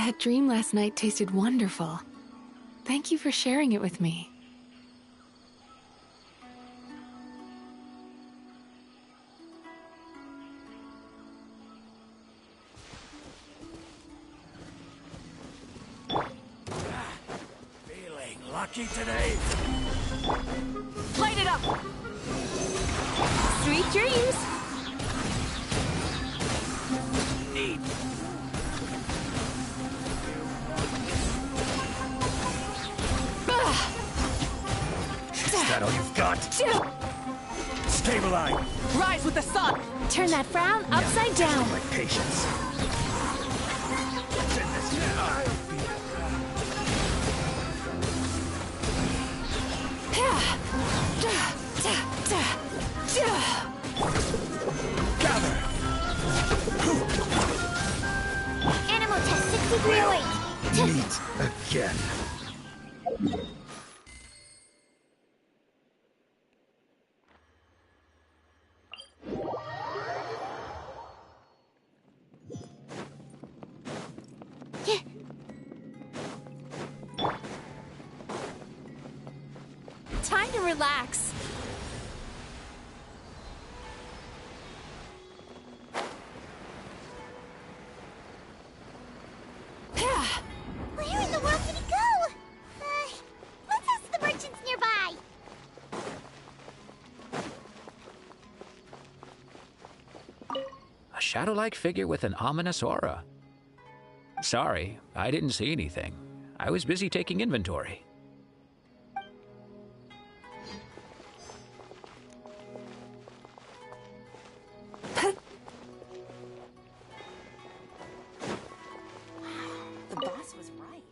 That dream last night tasted wonderful. Thank you for sharing it with me. Feeling lucky today? Light it up! Sweet dreams! Neat. Is that all you've got? Stabilize! Rise with the sun! Turn that frown upside down. My patience. What's in this now? Gather! Animal test 6308. Meet again. Time to relax. Where in the world did he go? Let's ask the merchants nearby. A shadow-like figure with an ominous aura. Sorry, I didn't see anything. I was busy taking inventory. The boss was right.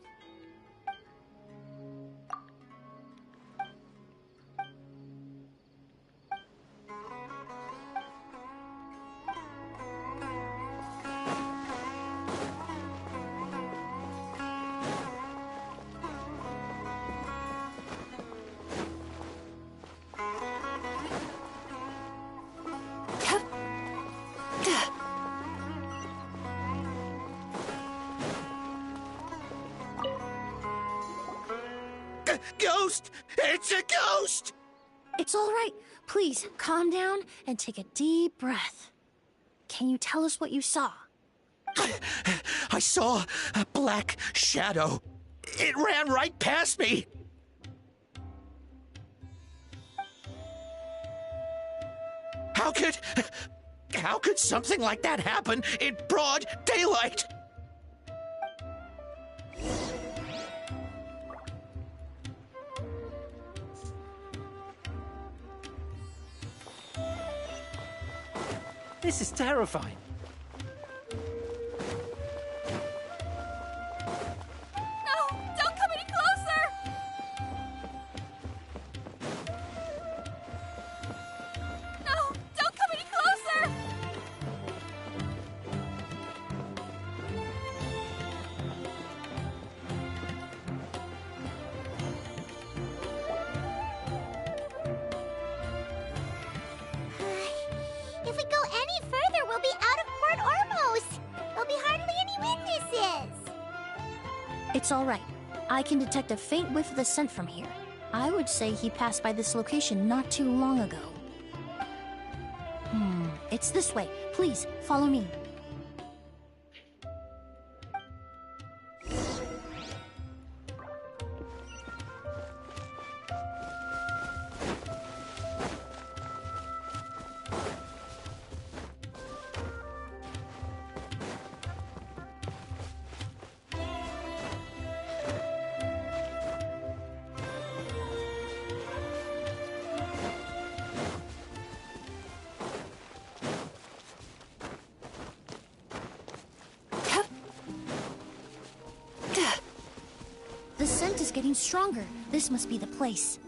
Ghost! It's a ghost! It's all right. Please, calm down and take a deep breath. Can you tell us what you saw? I saw a black shadow. It ran right past me. How could something like that happen in broad daylight? This is terrifying. No! Don't come any closer! No! Don't come any closer! If we go any further, we'll be out of Port Ormos. There'll be hardly any witnesses. It's all right. I can detect a faint whiff of the scent from here. I would say he passed by this location not too long ago. It's this way. Please, follow me. The scent is getting stronger. This must be the place.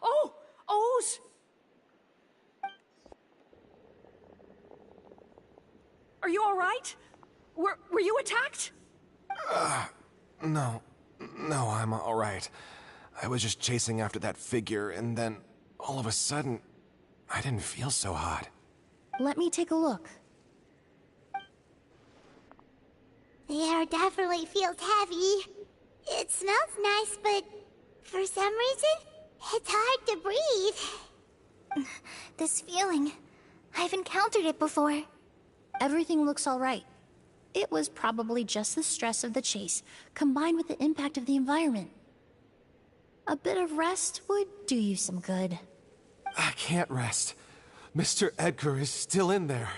Oh! O's! Are you all right? Were you attacked? No, No, I'm all right. I was just chasing after that figure, and then, all of a sudden, I didn't feel so hot. Let me take a look. The air definitely feels heavy. It smells nice, but for some reason, it's hard to breathe. This feeling, I've encountered it before. Everything looks all right. It was probably just the stress of the chase, combined with the impact of the environment. A bit of rest would do you some good. I can't rest. Mr. Edgar is still in there.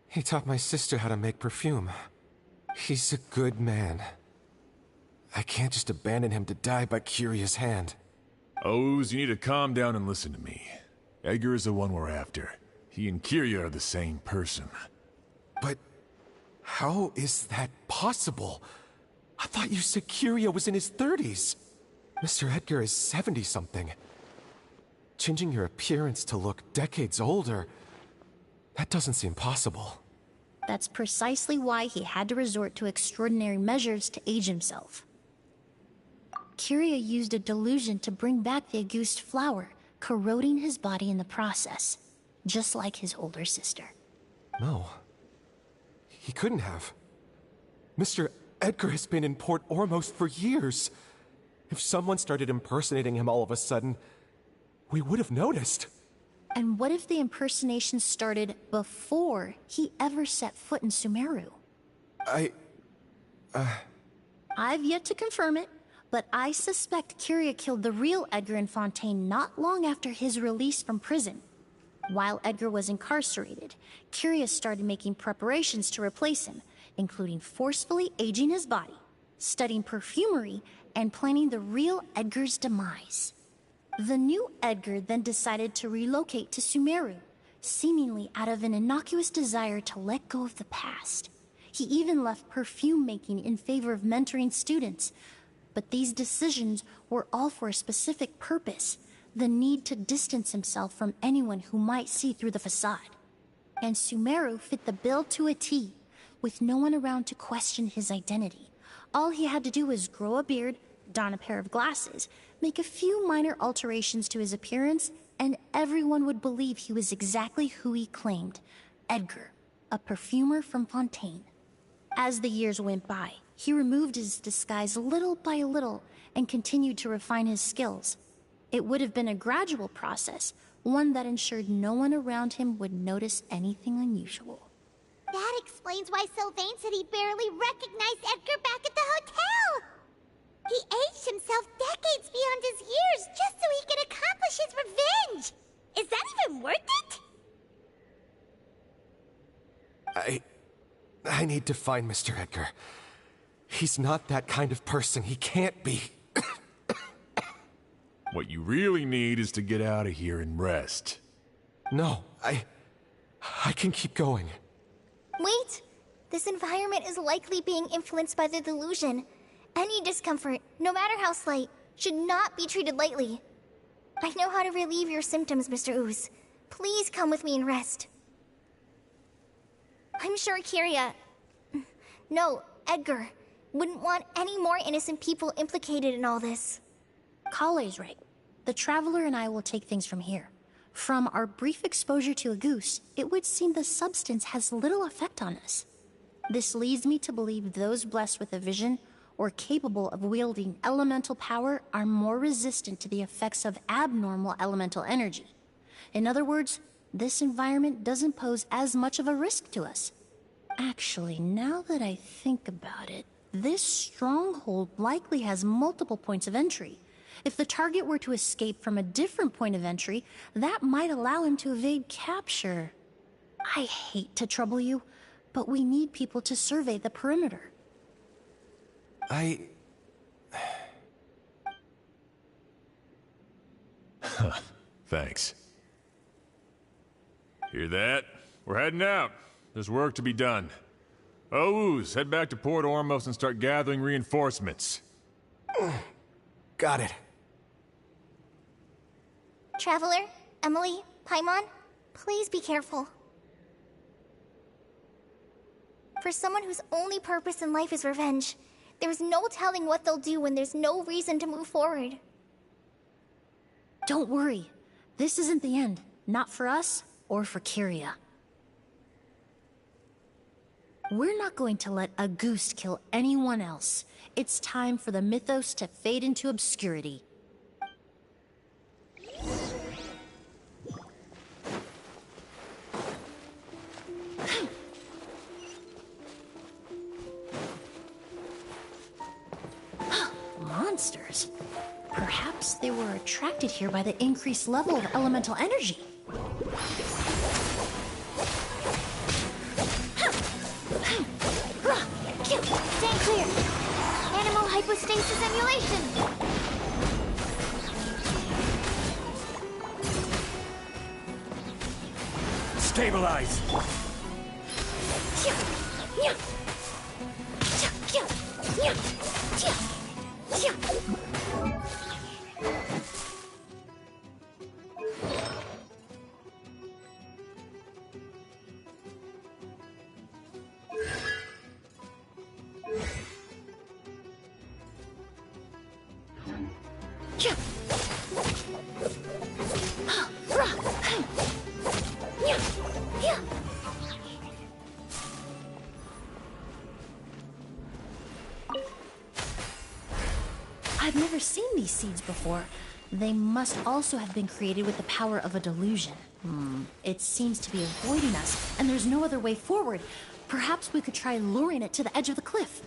He taught my sister how to make perfume. He's a good man. I can't just abandon him to die by Curia's hand. Oz, you need to calm down and listen to me. Edgar is the one we're after. He and Curia are the same person. But how is that possible? I thought you said Curia was in his 30s. Mr. Edgar is 70-something. Changing your appearance to look decades older, that doesn't seem possible. That's precisely why he had to resort to extraordinary measures to age himself. Curia used a delusion to bring back the Auguste flower, corroding his body in the process, just like his older sister. No. He couldn't have. Mr. Edgar has been in Port Ormos for years. If someone started impersonating him all of a sudden, we would have noticed. And what if the impersonation started before he ever set foot in Sumeru? I've yet to confirm it, but I suspect Curia killed the real Edgar in Fontaine not long after his release from prison. While Edgar was incarcerated, Curia started making preparations to replace him, including forcefully aging his body, studying perfumery, and planning the real Edgar's demise. The new Edgar then decided to relocate to Sumeru, seemingly out of an innocuous desire to let go of the past. He even left perfume making in favor of mentoring students. But these decisions were all for a specific purpose: the need to distance himself from anyone who might see through the facade. And Sumeru fit the bill to a T, with no one around to question his identity. All he had to do was grow a beard, don a pair of glasses, make a few minor alterations to his appearance, and everyone would believe he was exactly who he claimed: Edgar, a perfumer from Fontaine. As the years went by, he removed his disguise little by little and continued to refine his skills. It would have been a gradual process, one that ensured no one around him would notice anything unusual. That explains why Sylvain said he barely recognized Edgar back at the hotel. He aged himself decades beyond his years just so he could accomplish his revenge. Is that even worth it? I need to find Mr. Edgar. He's not that kind of person. He can't be. What you really need is to get out of here and rest. No, I can keep going. Wait! This environment is likely being influenced by the delusion. Any discomfort, no matter how slight, should not be treated lightly. I know how to relieve your symptoms, Mr. Ooze. Please come with me and rest. I'm sure Curia... No, Edgar wouldn't want any more innocent people implicated in all this. Kale's right. The Traveler and I will take things from here. From our brief exposure to a goose, it would seem the substance has little effect on us. This leads me to believe those blessed with a vision or capable of wielding elemental power are more resistant to the effects of abnormal elemental energy. In other words, this environment doesn't pose as much of a risk to us. Actually, now that I think about it, this stronghold likely has multiple points of entry. If the target were to escape from a different point of entry, that might allow him to evade capture. I hate to trouble you, but we need people to survey the perimeter. Thanks. Hear that? We're heading out. There's work to be done. Ooze, head back to Port Ormos and start gathering reinforcements. Got it. Traveler, Emilie, Paimon, please be careful. For someone whose only purpose in life is revenge, There's no telling what they'll do when there's no reason to move forward. Don't worry. This isn't the end. Not for us, or for Kyria. We're not going to let a goose kill anyone else. It's time for the mythos to fade into obscurity. Monsters. Perhaps they were attracted here by the increased level of elemental energy. Stay clear! Animal hypostasis emulation! Stabilize! I've never seen these seeds before. They must also have been created with the power of a delusion. It seems to be avoiding us, and there's no other way forward. Perhaps we could try luring it to the edge of the cliff.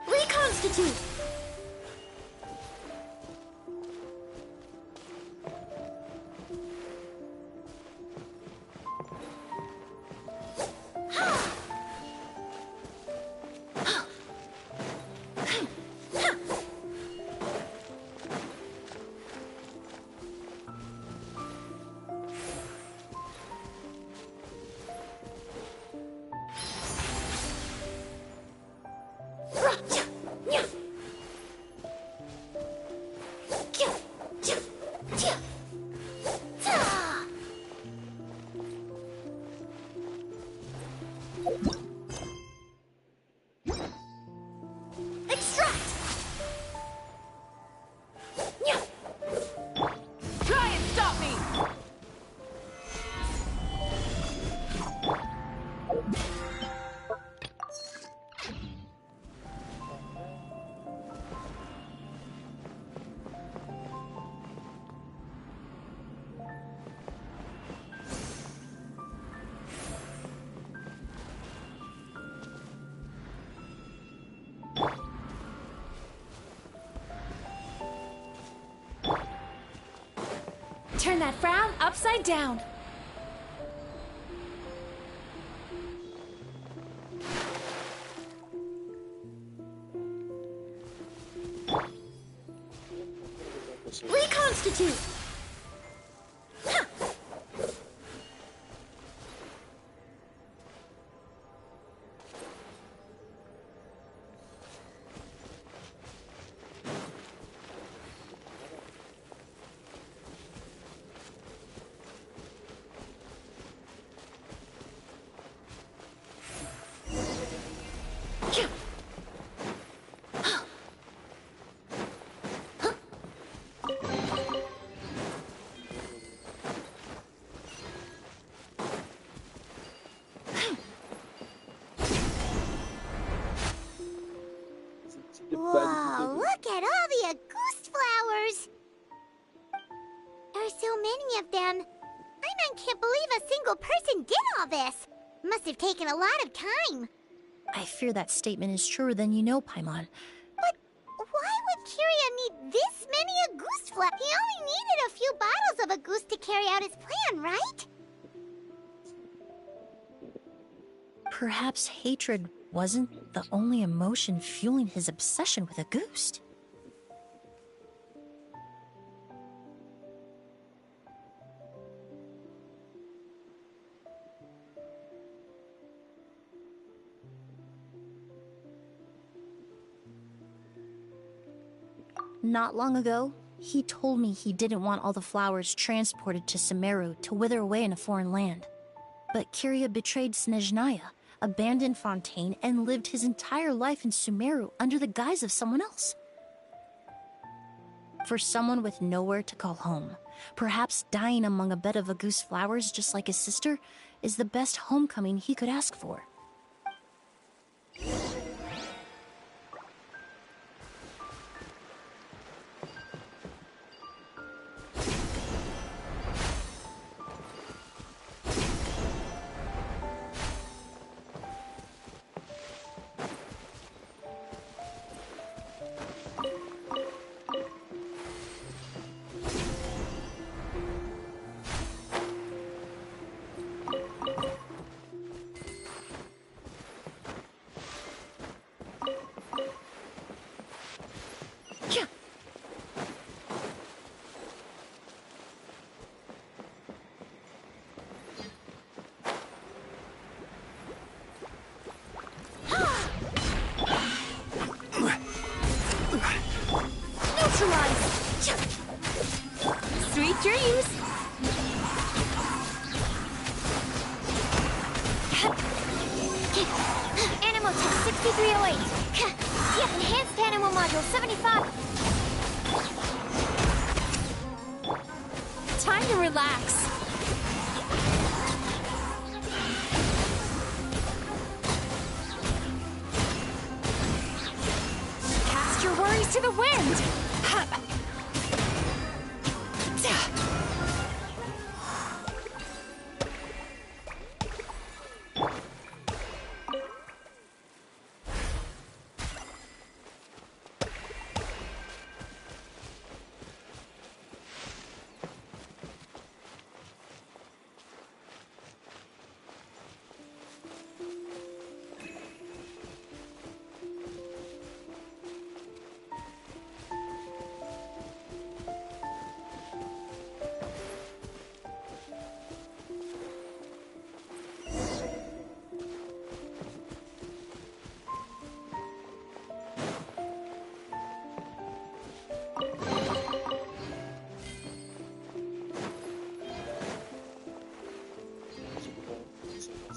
Reconstitute! Try and stop me! Turn that frown upside down. Reconstitute! Whoa, look at all the Auguste flowers! There are so many of them. I can't believe a single person did all this. Must have taken a lot of time. I fear that statement is truer than you know, Paimon. But why would Kyria need this many Auguste flowers? He only needed a few bottles of Auguste to carry out his plan, right? Perhaps hatred wasn't the only emotion fueling his obsession with Auguste. Not long ago, He told me he didn't want all the flowers transported to Sumeru to wither away in a foreign land. But Kiria betrayed Snezhnaya, abandoned Fontaine, and lived his entire life in Sumeru under the guise of someone else. For someone with nowhere to call home, perhaps dying among a bed of Agus flowers just like his sister is the best homecoming he could ask for. Sweet dreams! Animotech 6308. Yep, enhanced animal module 75. Time to relax. Cast your worries to the wind!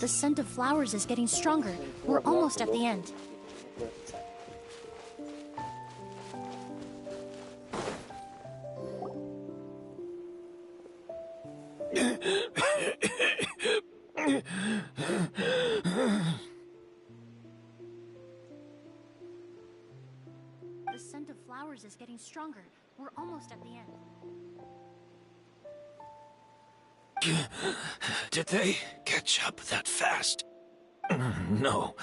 The scent of flowers is getting stronger. We're almost at the end. The scent of flowers is getting stronger. We're almost at the end. Did they catch up that fast? No.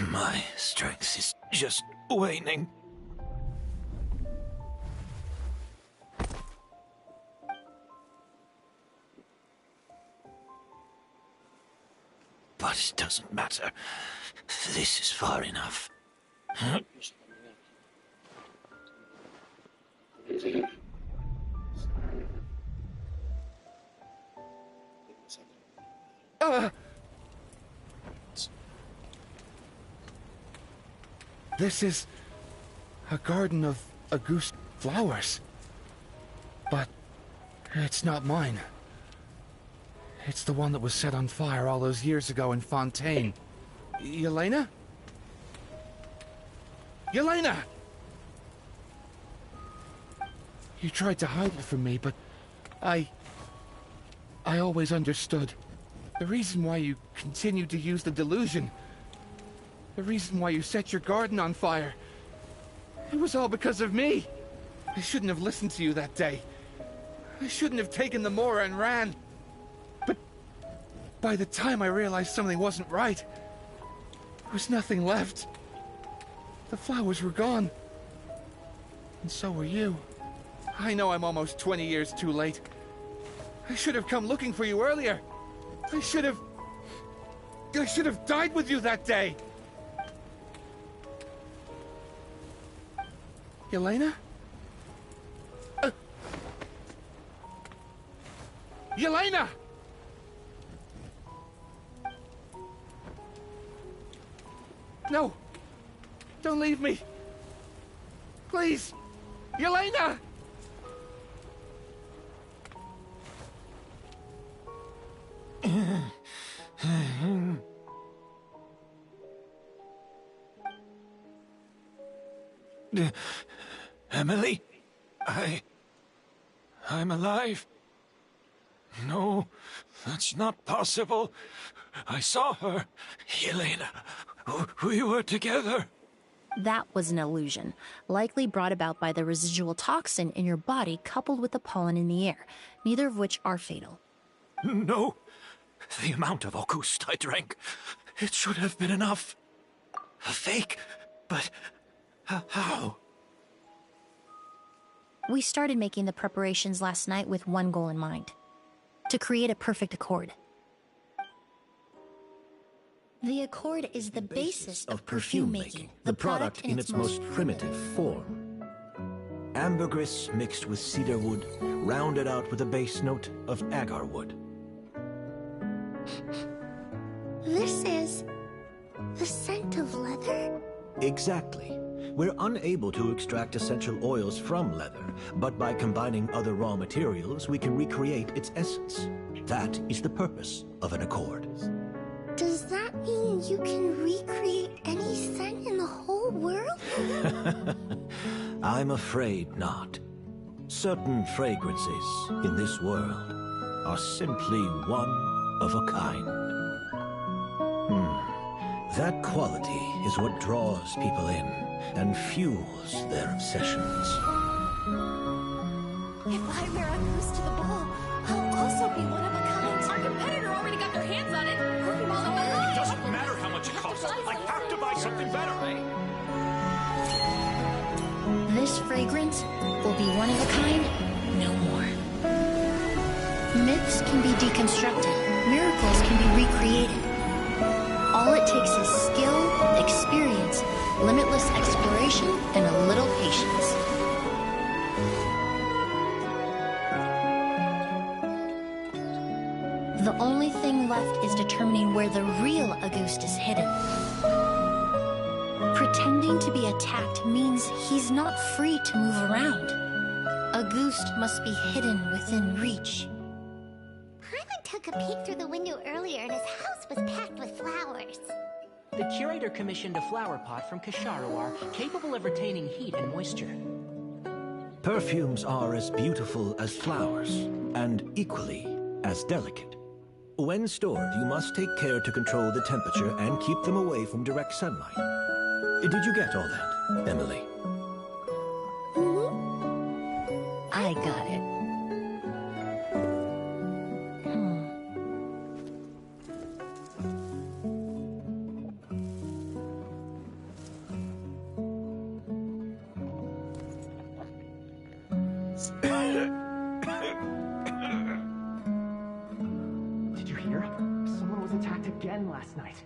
My strength is just waning. But it doesn't matter. This is far enough. This is a garden of Agus flowers. But it's not mine. It's the one that was set on fire all those years ago in Fontaine. Yelena? Yelena! You tried to hide it from me, but I always understood. The reason why you continued to use the delusion, the reason why you set your garden on fire, it was all because of me. I shouldn't have listened to you that day. I shouldn't have taken the Mora and ran. But by the time I realized something wasn't right, there was nothing left. The flowers were gone. And so were you. I know I'm almost 20 years too late. I should have come looking for you earlier. I should have died with you that day. Yelena? Yelena! No! Don't leave me! Please! Yelena! Emilie? I'm alive. No, that's not possible. I saw her. Elena. We were together. That was an illusion, likely brought about by the residual toxin in your body coupled with the pollen in the air, neither of which are fatal. No. The amount of August I drank, it should have been enough. A fake, but how? We started making the preparations last night with one goal in mind: to create a perfect accord. The accord is the basis of perfume making, the product in its most primitive form. Ambergris mixed with cedarwood, rounded out with a base note of agarwood. This is the scent of leather? Exactly. We're unable to extract essential oils from leather, but by combining other raw materials, we can recreate its essence. That is the purpose of an accord. Does that mean you can recreate any scent in the whole world? I'm afraid not. Certain fragrances in this world are simply one of a kind. That quality is what draws people in and fuels their obsessions. If I wear a goose to the ball, I'll also be one of a kind. Our competitor already got their hands on it. It doesn't matter how much it costs. I have to buy something better. This fragrance will be one of a kind, no more. Myths can be deconstructed, miracles can be recreated. All it takes is skill, experience, limitless exploration, and a little patience. The only thing left is determining where the real Auguste is hidden. Pretending to be attacked means he's not free to move around. Auguste must be hidden within reach. Paimon took a peek through the window earlier and his house was packed with flowers. The curator commissioned a flower pot from Kasharawar, capable of retaining heat and moisture. Perfumes are as beautiful as flowers, and equally as delicate. When stored, you must take care to control the temperature and keep them away from direct sunlight. Did you get all that, Emilie? I got it. Did you hear? Someone was attacked again last night.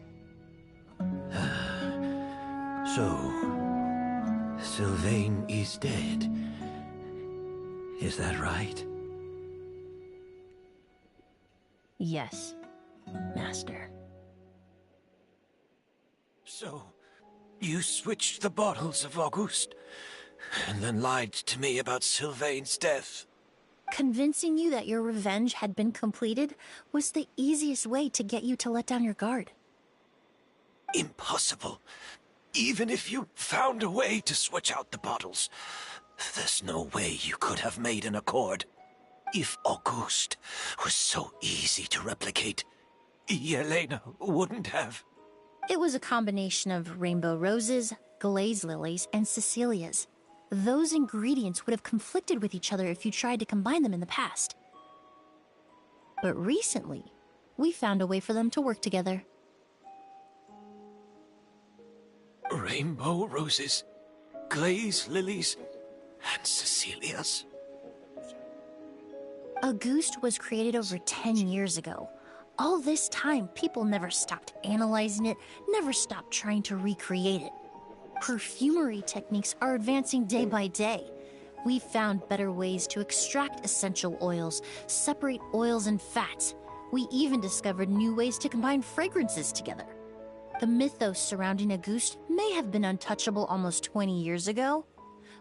So, Sylvain is dead. Is that right? Yes, Master. So, you switched the bottles of Auguste, and then lied to me about Sylvain's death. Convincing you that your revenge had been completed was the easiest way to get you to let down your guard. Impossible. Even if you found a way to switch out the bottles, there's no way you could have made an accord. If Auguste was so easy to replicate, Yelena wouldn't have. It was a combination of rainbow roses, glaze lilies, and Cecilias. Those ingredients would have conflicted with each other if you tried to combine them in the past. But recently, we found a way for them to work together. Rainbow roses, glaze lilies, and Cecilias. Auguste was created over 10 years ago. All this time, people never stopped analyzing it, never stopped trying to recreate it. Perfumery techniques are advancing day by day. We've found better ways to extract essential oils, separate oils and fats. We even discovered new ways to combine fragrances together. The mythos surrounding Auguste may have been untouchable almost 20 years ago,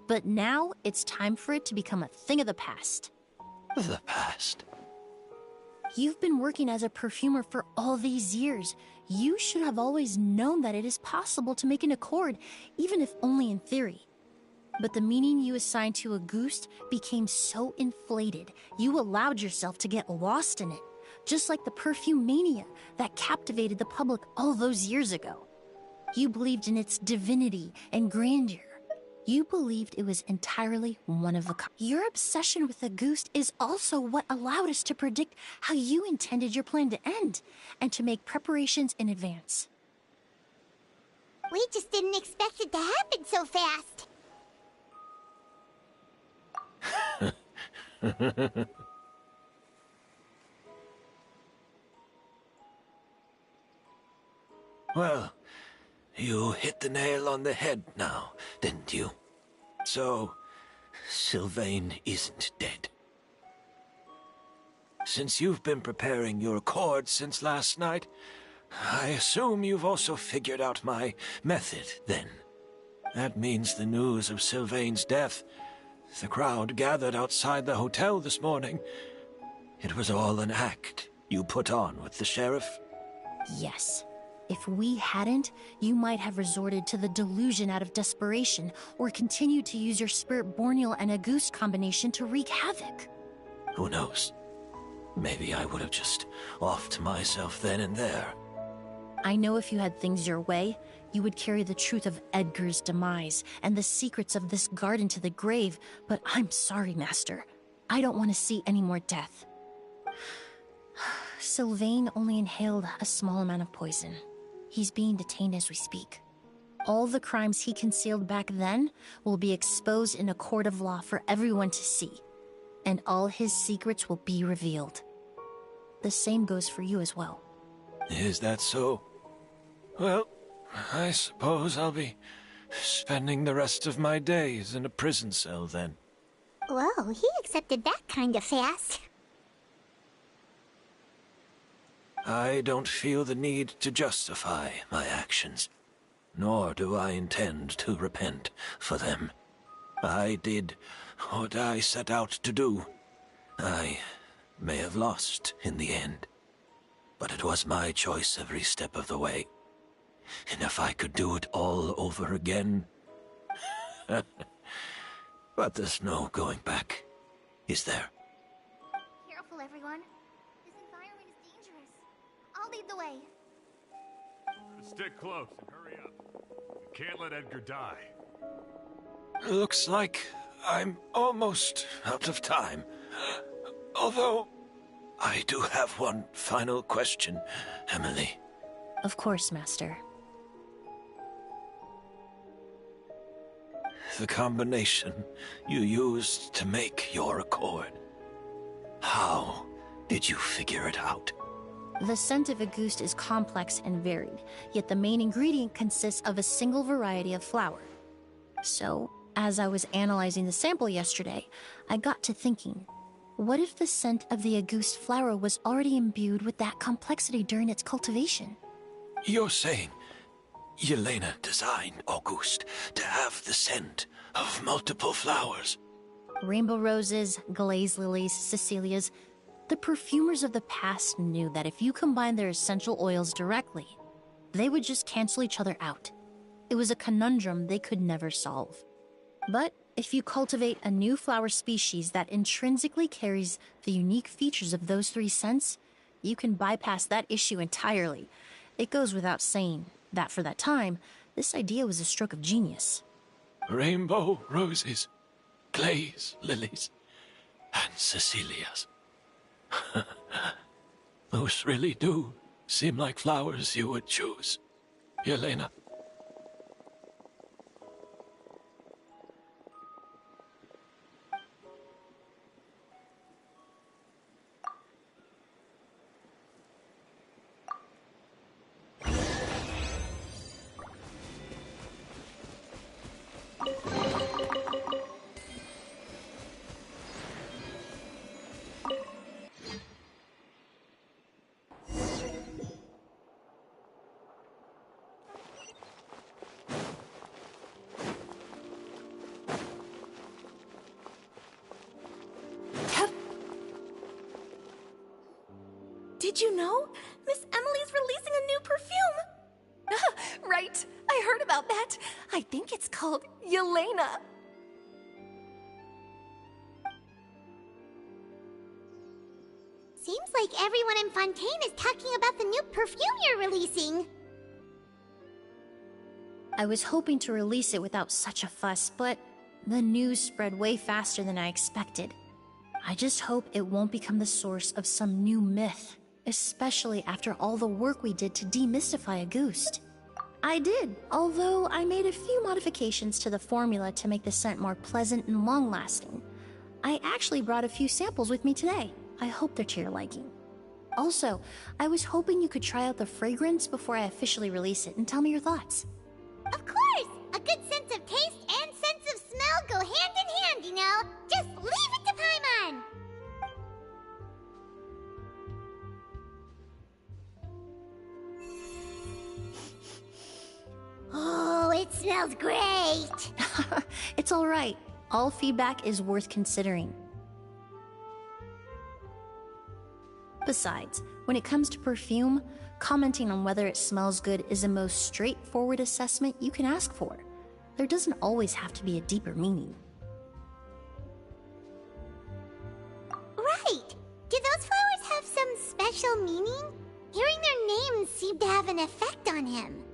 but now it's time for it to become a thing of the past. The past? You've been working as a perfumer for all these years. You should have always known that it is possible to make an accord, even if only in theory. But the meaning you assigned to a goose became so inflated, you allowed yourself to get lost in it, just like the perfume mania that captivated the public all those years ago. You believed in its divinity and grandeur. You believed it was entirely one of a kind. Your obsession with the goose is also what allowed us to predict how you intended your plan to end, and to make preparations in advance. We just didn't expect it to happen so fast. Well, you hit the nail on the head now, didn't you? So, Sylvain isn't dead. Since you've been preparing your accord since last night, I assume you've also figured out my method, then. That means the news of Sylvain's death. The crowd gathered outside the hotel this morning. It was all an act you put on with the sheriff? Yes. If we hadn't, you might have resorted to the delusion out of desperation, or continued to use your spirit borneal and a goose combination to wreak havoc. Who knows? Maybe I would have just offed myself then and there. I know if you had things your way, you would carry the truth of Edgar's demise and the secrets of this garden to the grave, but I'm sorry, Master. I don't want to see any more death. Sylvain only inhaled a small amount of poison. He's being detained as we speak. All the crimes he concealed back then will be exposed in a court of law for everyone to see, and all his secrets will be revealed. The same goes for you as well. Is that so? Well, I suppose I'll be spending the rest of my days in a prison cell then. Whoa, he accepted that kind of fast. I don't feel the need to justify my actions, nor do I intend to repent for them. I did what I set out to do. I may have lost in the end, but it was my choice every step of the way. And if I could do it all over again... But there's no going back, is there? Careful, everyone. This environment is dangerous. I'll lead the way. Stick close and hurry up. We can't let Edgar die. Looks like I'm almost out of time. Although, I do have one final question, Emilie. Of course, Master. The combination you used to make your accord. How did you figure it out? The scent of a goose is complex and varied, yet the main ingredient consists of a single variety of flower. So, as I was analyzing the sample yesterday, I got to thinking, what if the scent of the Auguste flower was already imbued with that complexity during its cultivation? You're saying Yelena designed Auguste to have the scent of multiple flowers? Rainbow roses, glaze lilies, Cecilias. The perfumers of the past knew that if you combined their essential oils directly, they would just cancel each other out. It was a conundrum they could never solve. But if you cultivate a new flower species that intrinsically carries the unique features of those three scents, you can bypass that issue entirely. It goes without saying that for that time, this idea was a stroke of genius. Rainbow roses, glaze lilies, and Cecilias. Those really do seem like flowers you would choose, Yelena. Did you know? Miss Emilie's releasing a new perfume! Right, I heard about that. I think it's called Yelena. Seems like everyone in Fontaine is talking about the new perfume you're releasing. I was hoping to release it without such a fuss, but the news spread way faster than I expected. I just hope it won't become the source of some new myth, especially after all the work we did to demystify Auguste. I did, although I made a few modifications to the formula to make the scent more pleasant and long-lasting. I actually brought a few samples with me today. I hope they're to your liking. Also, I was hoping you could try out the fragrance before I officially release it and tell me your thoughts. Of course! A good sense of taste and sense of smell go hand in hand, you know? Just leave it to Paimon! Oh, it smells great! It's alright. All feedback is worth considering. Besides, when it comes to perfume, commenting on whether it smells good is the most straightforward assessment you can ask for. There doesn't always have to be a deeper meaning. Right! Do those flowers have some special meaning? Hearing their names seemed to have an effect on him.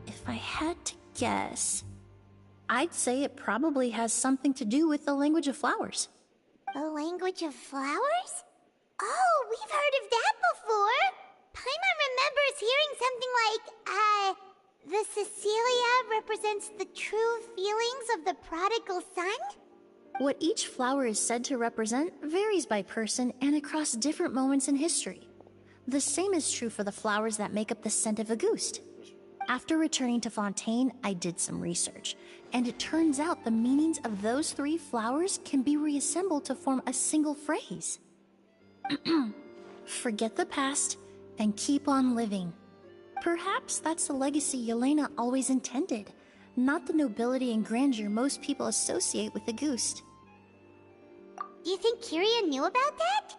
If I had to guess, I'd say it probably has something to do with the language of flowers. The language of flowers? Oh, we've heard of that before! Paimon remembers hearing something like, the Cecilia represents the true feelings of the prodigal son? What each flower is said to represent varies by person and across different moments in history. The same is true for the flowers that make up the scent of Auguste. After returning to Fontaine, I did some research, and it turns out the meanings of those 3 flowers can be reassembled to form a single phrase. Forget the past and keep on living. Perhaps that's the legacy Yelena always intended, not the nobility and grandeur most people associate with Auguste. Do you think Kyria knew about that?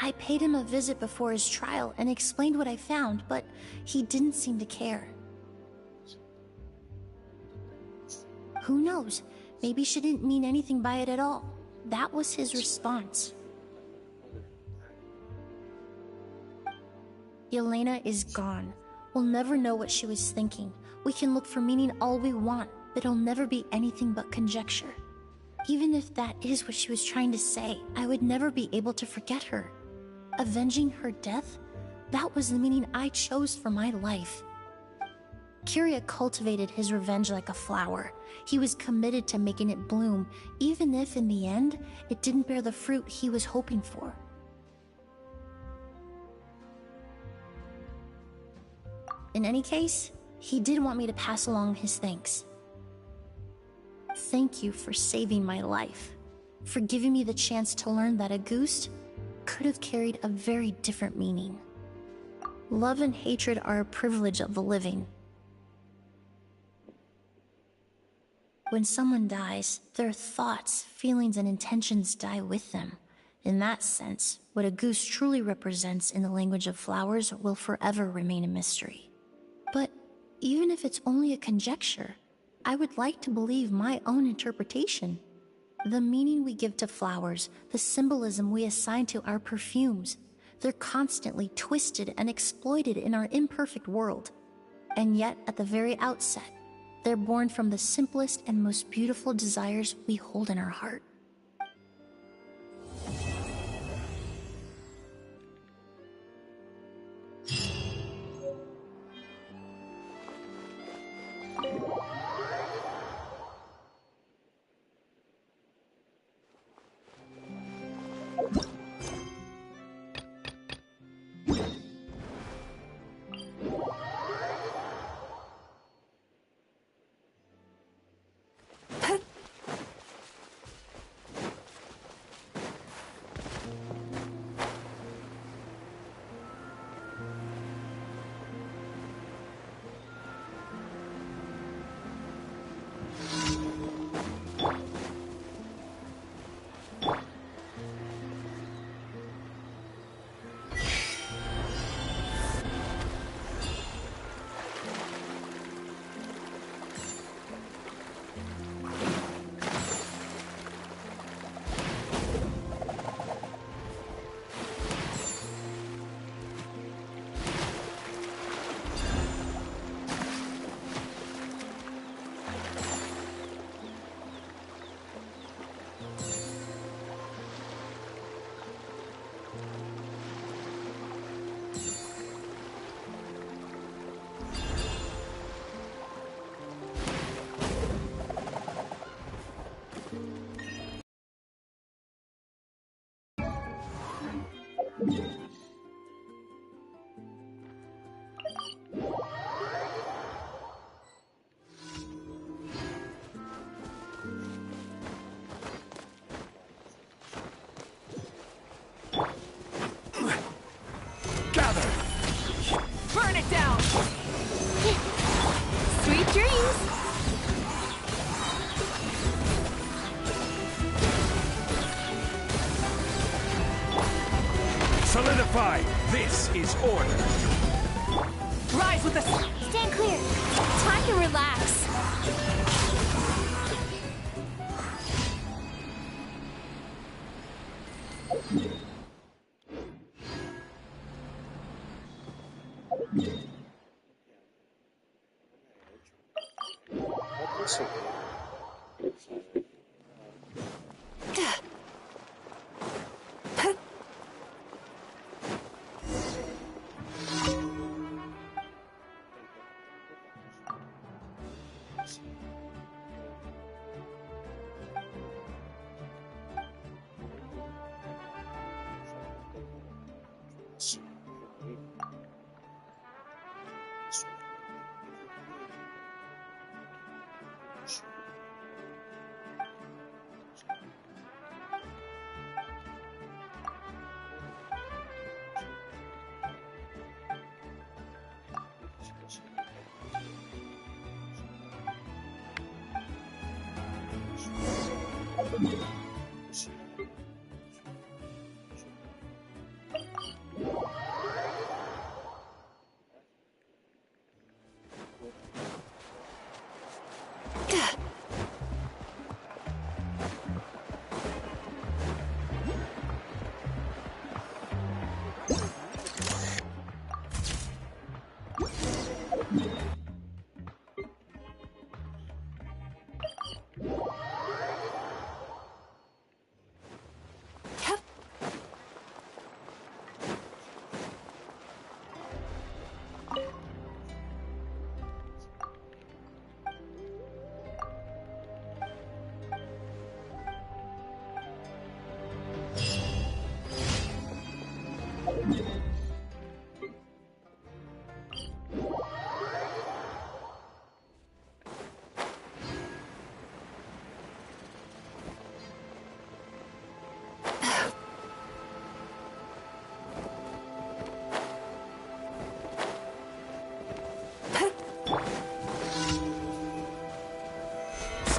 I paid him a visit before his trial and explained what I found, but he didn't seem to care. Who knows? Maybe she didn't mean anything by it at all. That was his response. Yelena is gone. We'll never know what she was thinking. We can look for meaning all we want, but it'll never be anything but conjecture. Even if that is what she was trying to say, I would never be able to forget her. Avenging her death? That was the meaning I chose for my life. Kyria cultivated his revenge like a flower. He was committed to making it bloom, even if in the end, it didn't bear the fruit he was hoping for. In any case, he did want me to pass along his thanks. Thank you for saving my life, for giving me the chance to learn that Auguste could have carried a very different meaning. Love and hatred are a privilege of the living. When someone dies, their thoughts, feelings, and intentions die with them. In that sense, what Auguste truly represents in the language of flowers will forever remain a mystery. But even if it's only a conjecture, I would like to believe my own interpretation. The meaning we give to flowers, the symbolism we assign to our perfumes, they're constantly twisted and exploited in our imperfect world. And yet, at the very outset, they're born from the simplest and most beautiful desires we hold in our heart. is order. Rise with the... Stand clear. Time to relax.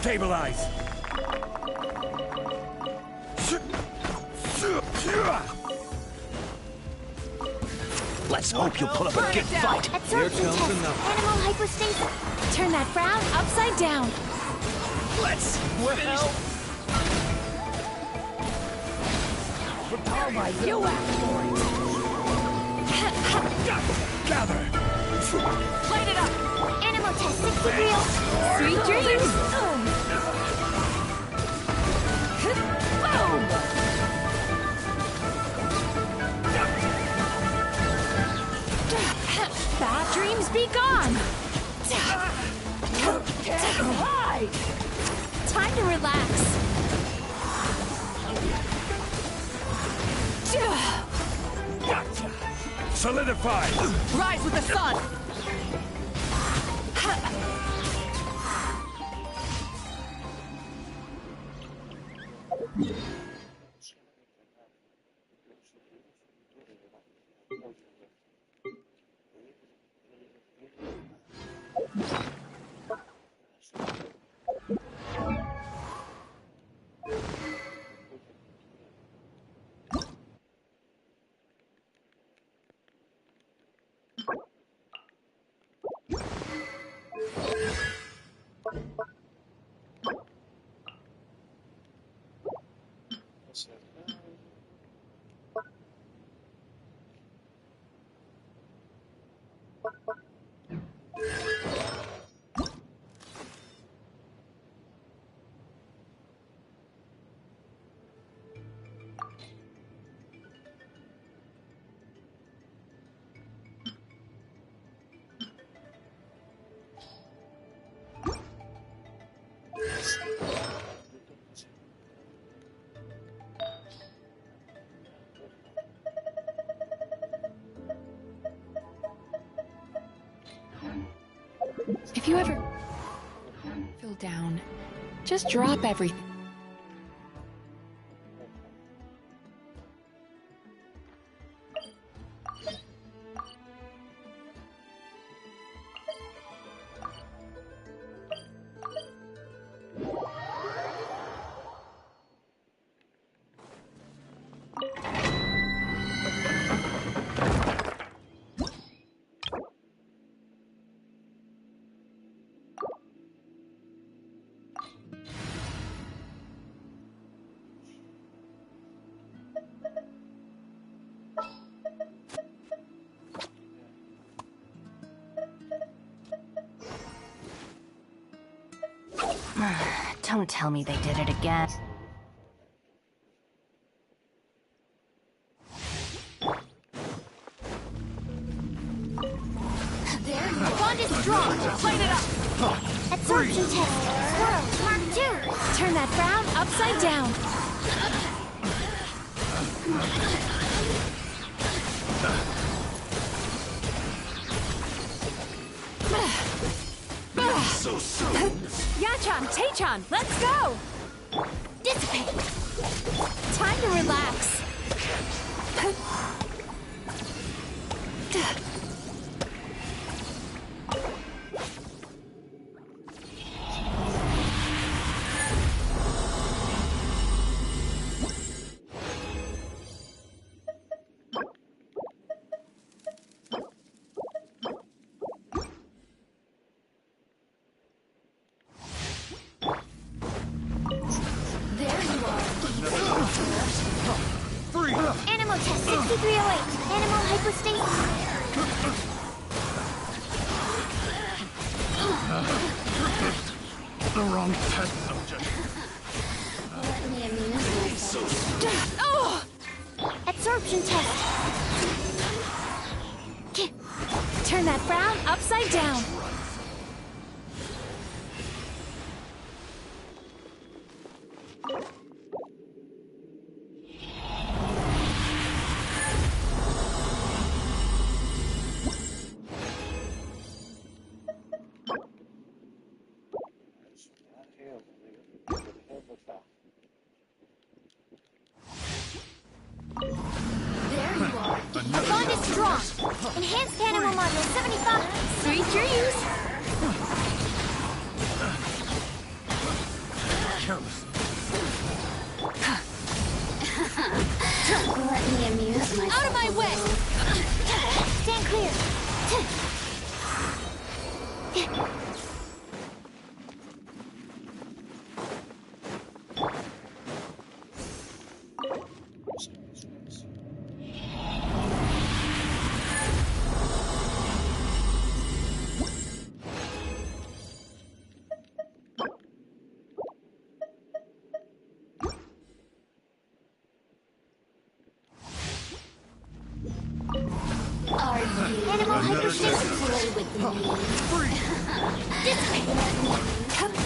Stabilize! Let's hope you pull up a good fight. Absorption test. Animal hypostasis. Turn that frown upside down. Let's finish. You Gather! light it up! Animal test 60 real. Sweet dreams! Boom! Bad dreams be gone! Time to relax. Gotcha! Solidify! Rise with the sun! If you ever feel down, just drop everything. Don't tell me they did it again. Bond is strong. Light it up. Absorption test. Swirl. Mark 2. Turn that frown upside down. So soon. Yachan, Taechan, let's go! Dissipate. Time to relax. Animal test 6308. Animal hypostasis. The wrong test subject. Oh! Absorption test. Turn that frown upside down. Bond is strong. Enhanced animal module 75. Sweet dreams. Let me amuse myself. Out of my way! Stand clear. Animal hypostasis.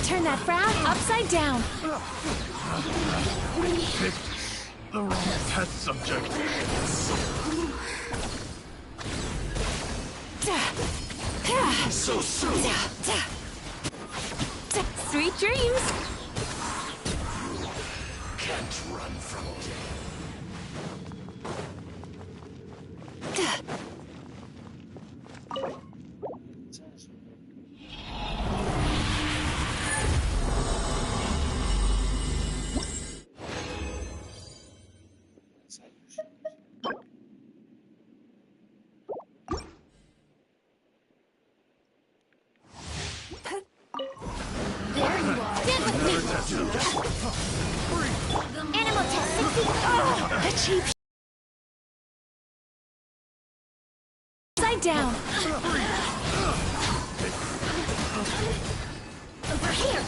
Turn that frown upside down. Picked the wrong test subject. So soon. Sweet dreams. Can't run from it. Animal test 60. A cheap upside down. Over here.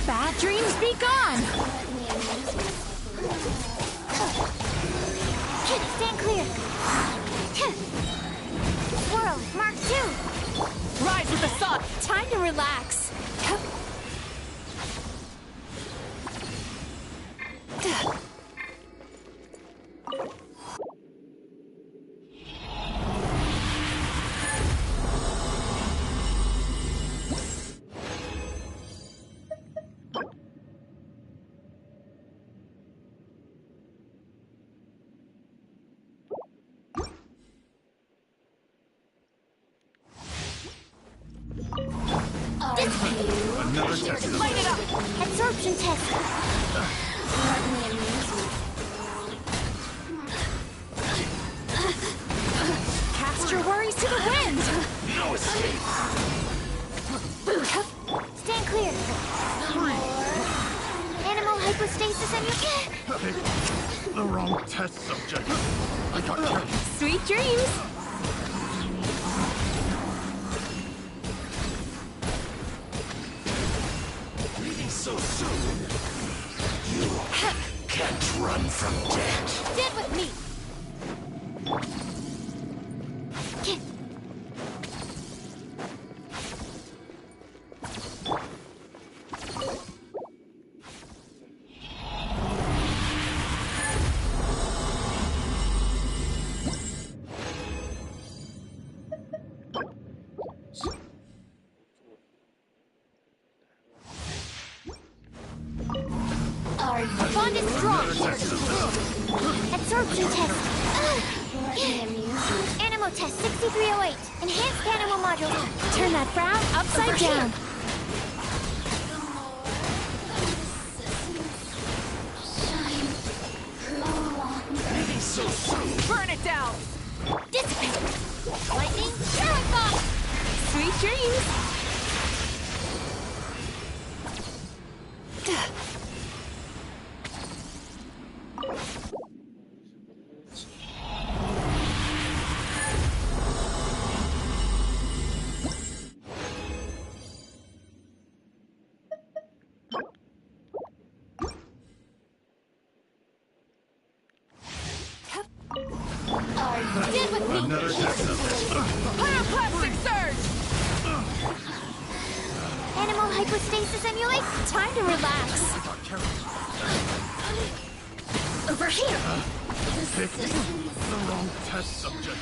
Bad dreams be gone. Stand clear. Swirl. Mark 2. Rise with the sun. Time to relax. Another test. Light it up. Absorption test. Cast your worries to the wind. No escape. Stand clear. Animal hypostasis and Picked the wrong test subject. I got carried. Sweet dreams. Heat is strong! Absorption test! Animo test 6308. Enhanced animo module. Turn that frown upside down. Burn it down! Dissipate! Lightning, throwing bomb! Sweet dreams! Get with me! Another test subject. Pyroclastic surge! Animal hypostasis emulate? Time to relax. Over here! Picked the wrong test subject.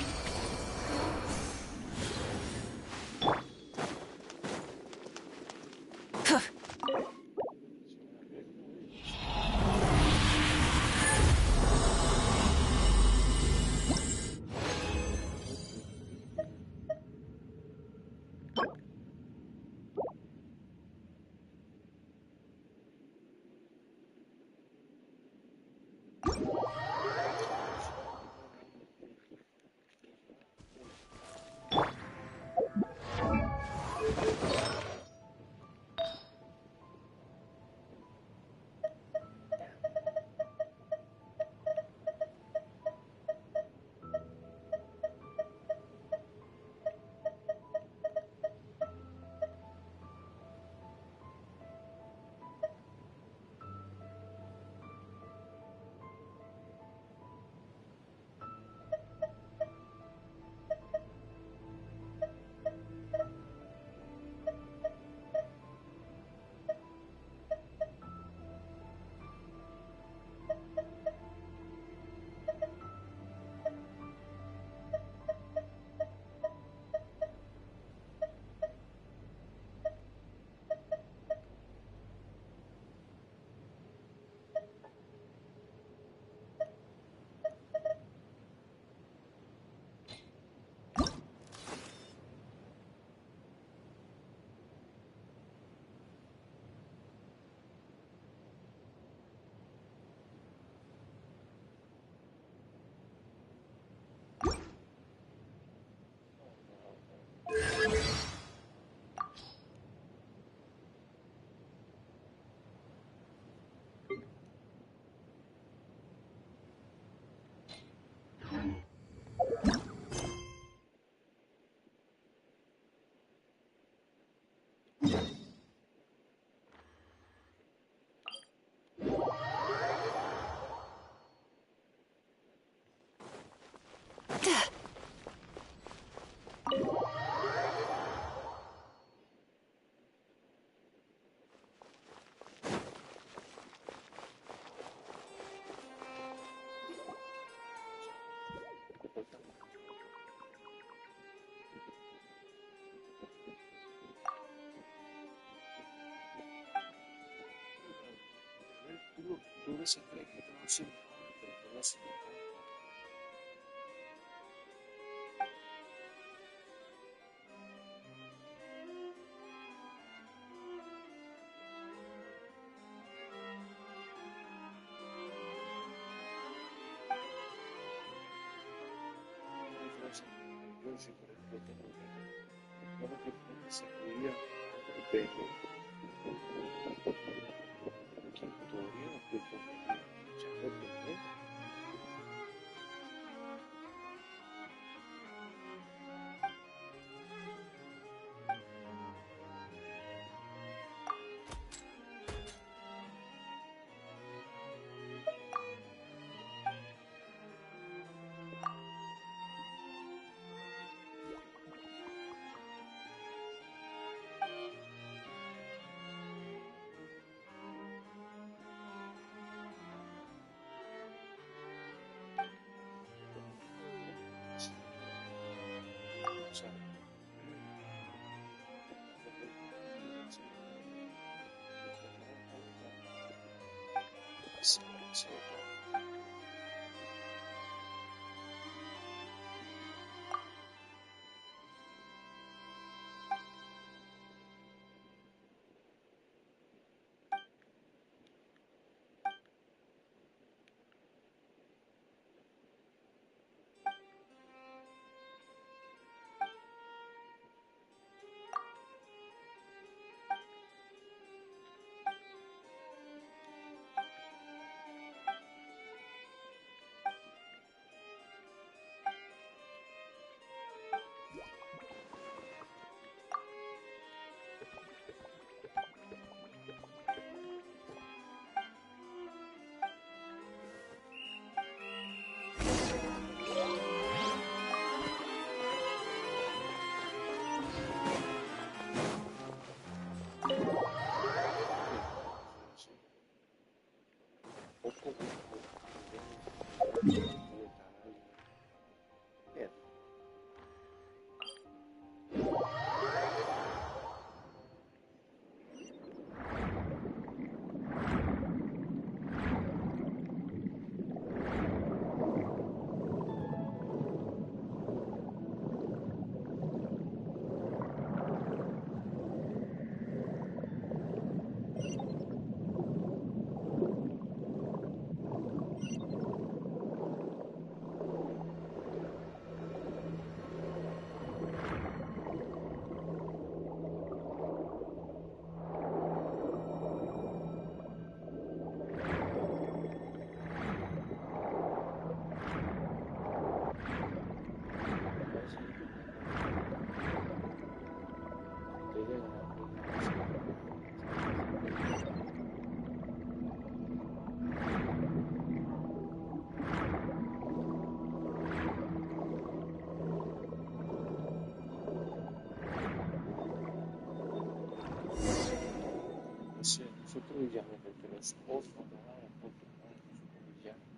fotografiarmi perché lo sposto da là è un po' più fotografiarmi.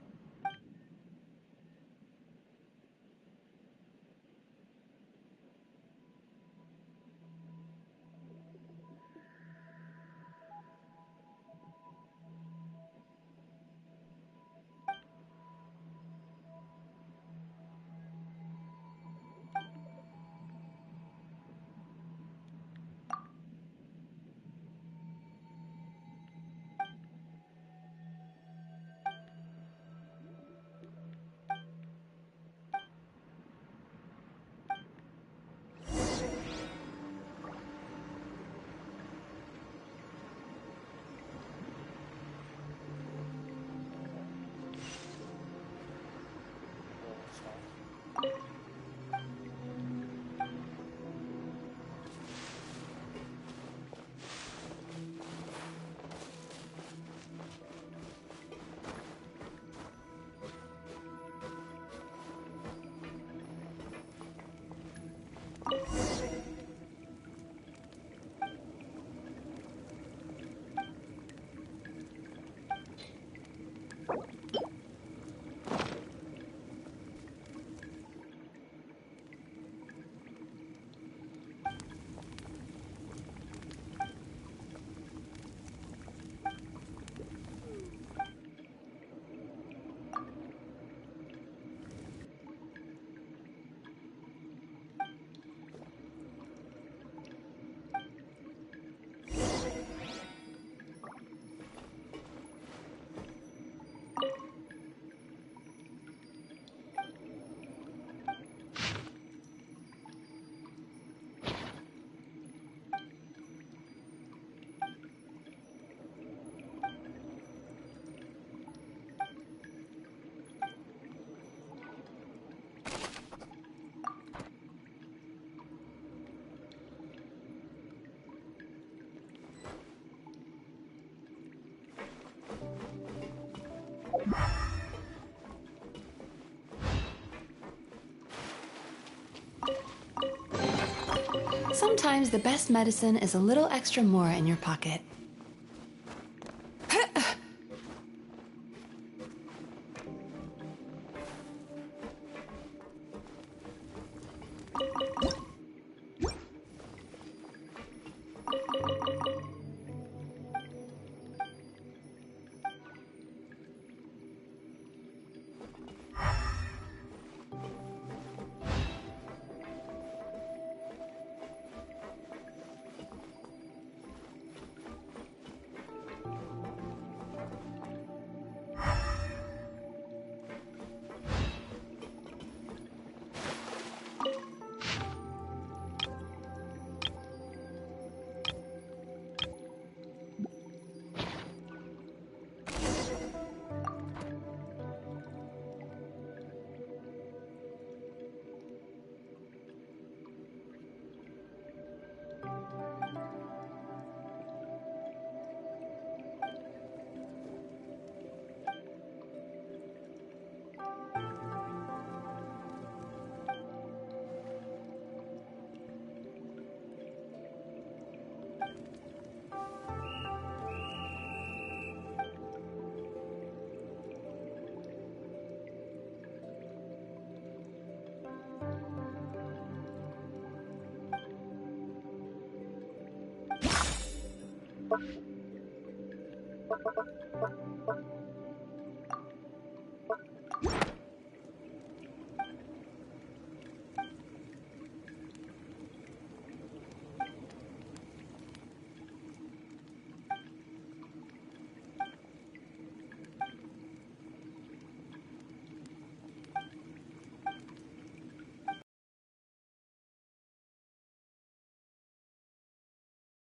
Sometimes the best medicine is a little extra more in your pocket.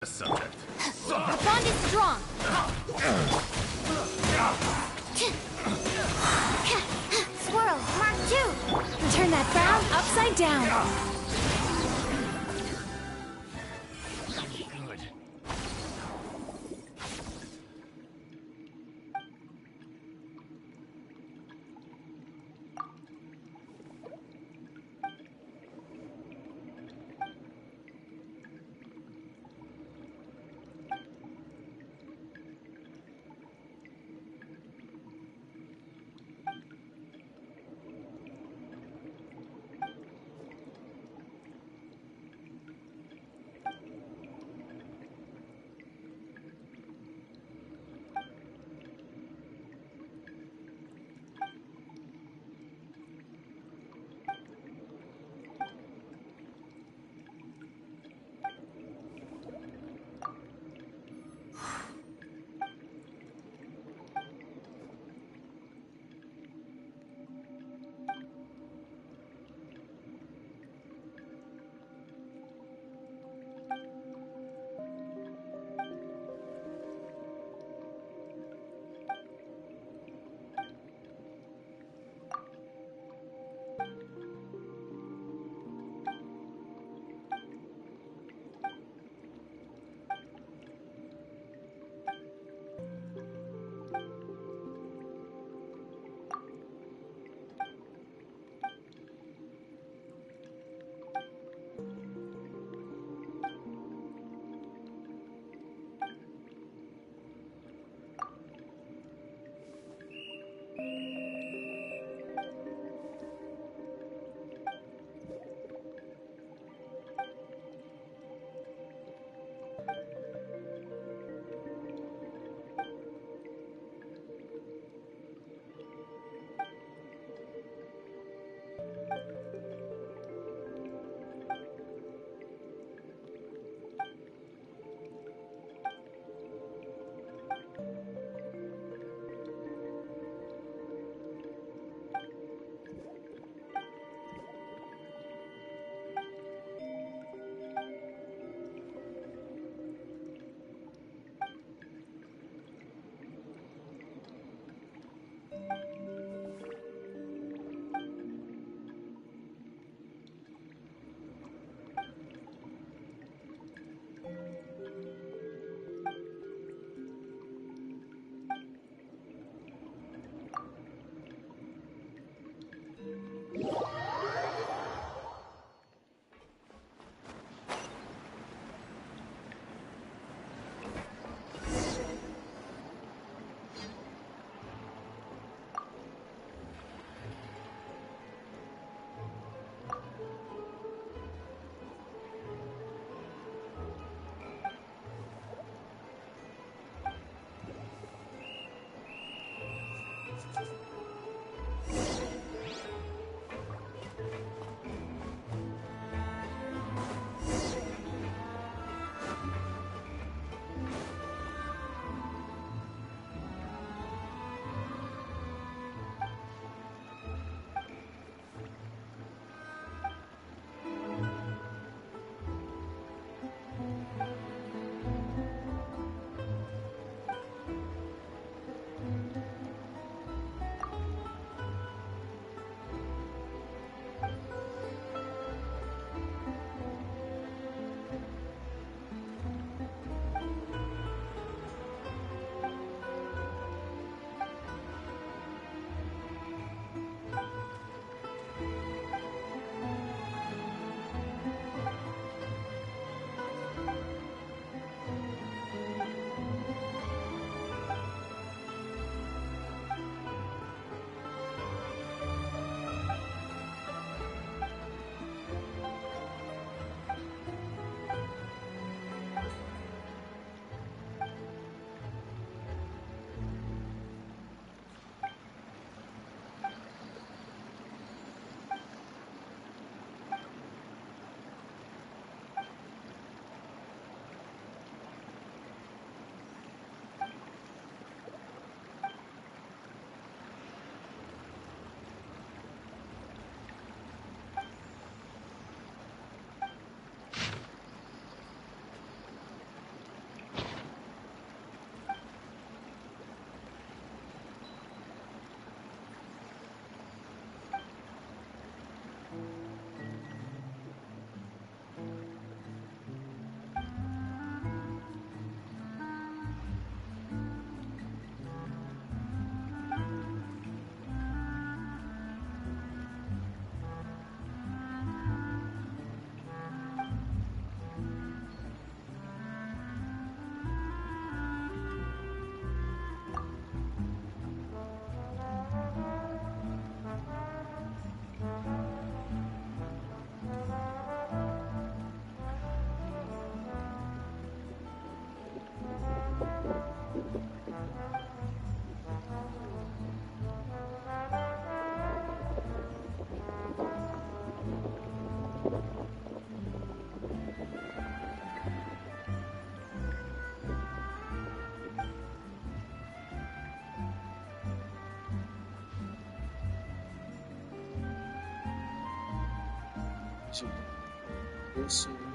Subject. The bond is strong! Swirl, Mark 2! Turn that frown upside down. Good. sini. Di sini.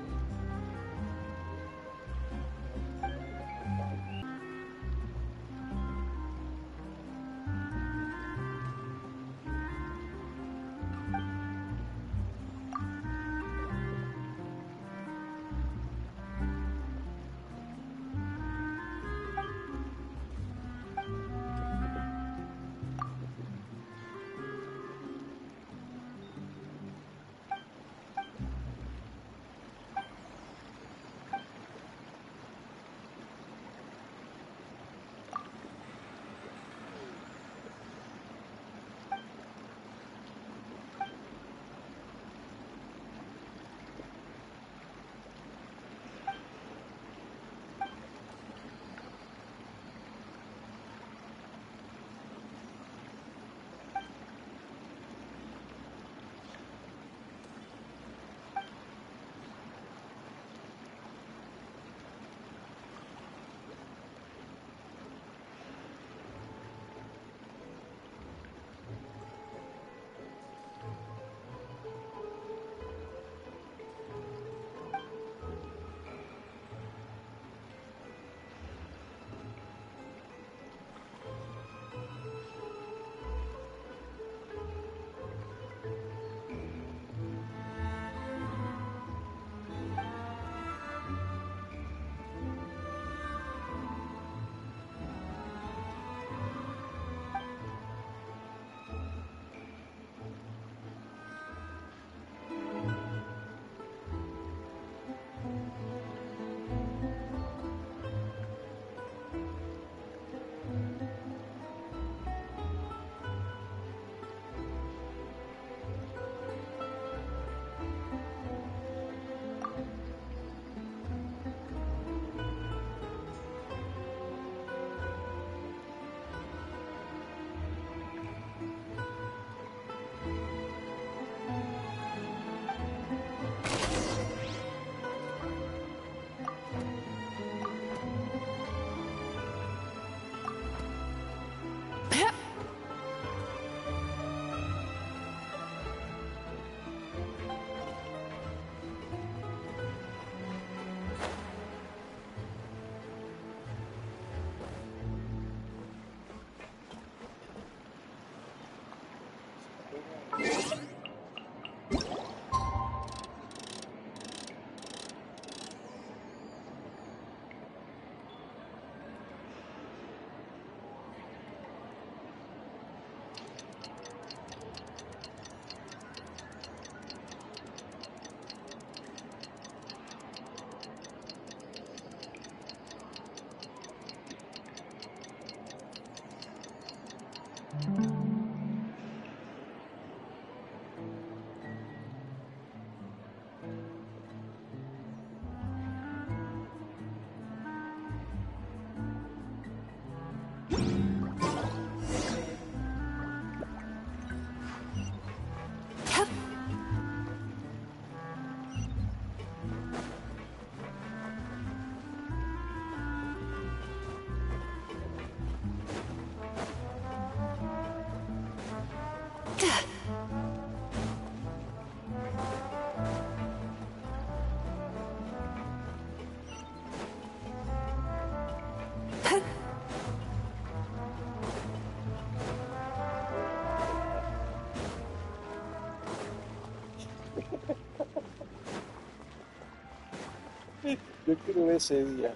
Yo quiero ver ese día.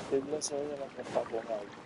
Ese día se vayan a acampar con algo.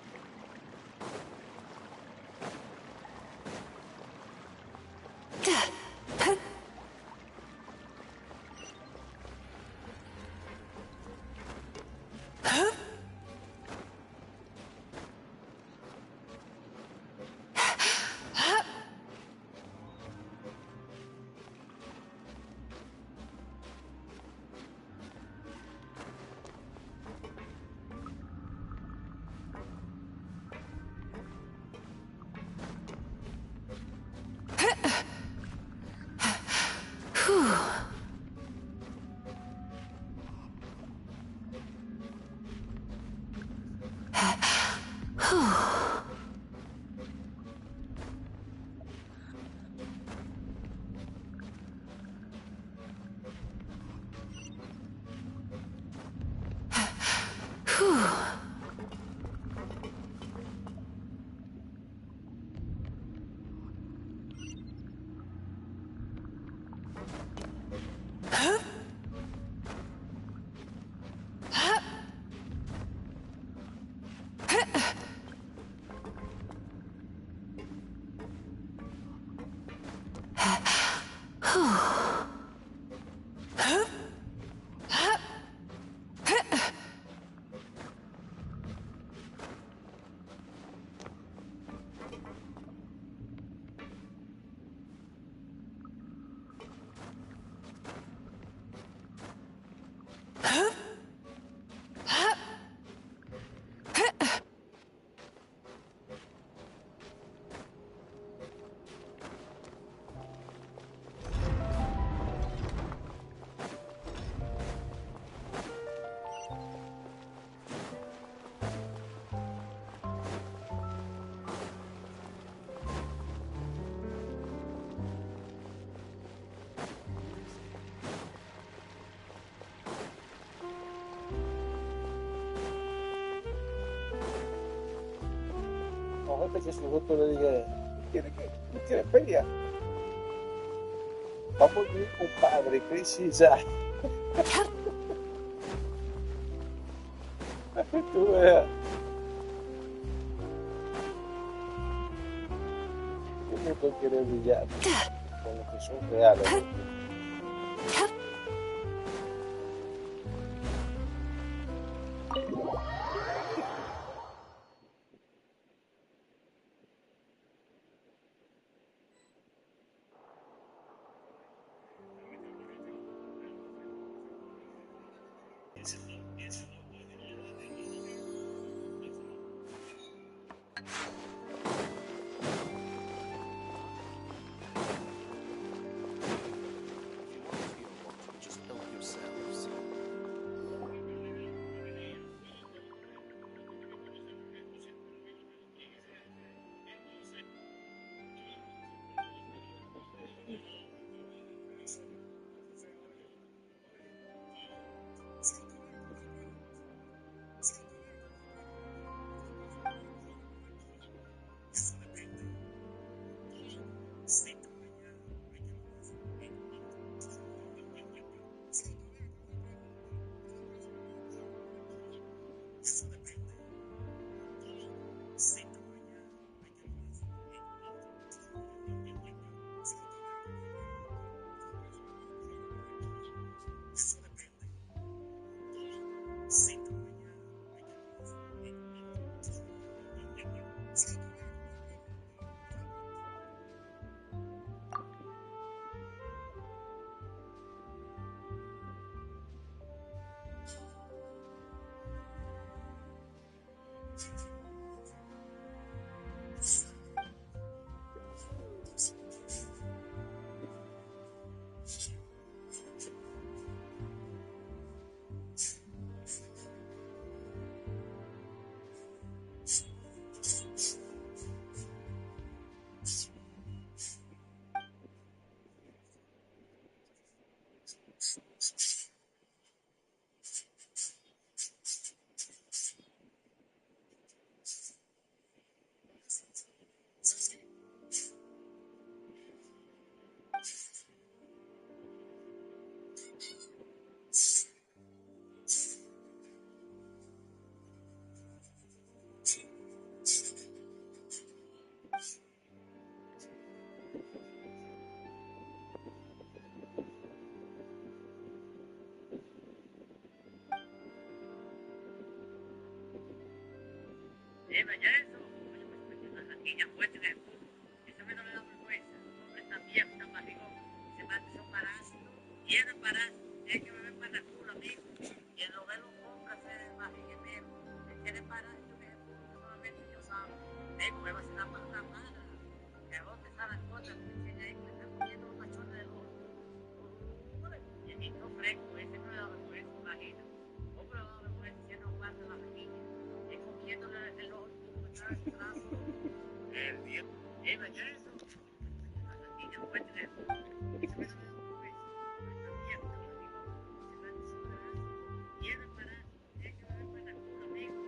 Ojalá que su voto le diga, ¿quiere pelear? Vamos bien, compadre, crisis ya. Tú veas. ¿Qué mundo quiere brillar? Con lo que son reales. Vaya eso. Las niñas muestran el fútbol. Eso me no le da vergüenza. Los hombres también están barrigón. Son parásitos. Tienen parásitos. Tienen que beber para el culo, amigo. Y en lo de los hombres se barrigueteros. Tienen parásitos que solamente ellos saben. Me va a ser una mala. Que a vos te salen cosas que dicen ahí que me están poniendo los machones del ojo. Y no fresco. Ese no le da vergüenza. Imagina. Hombre, le da vergüenza siendo un par de la niña. Y comiéndole el ojo. El viejo, vaya eso. Las niñas muestran el fútbol. Eso me no le da vergüenza. También, se van a tienen parásitos. Tienen que beber para el culo, amigo.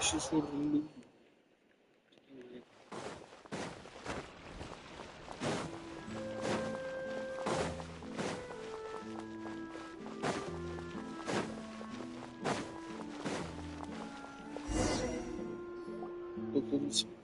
Şu sorunlu. Dokuzuncu sınıf.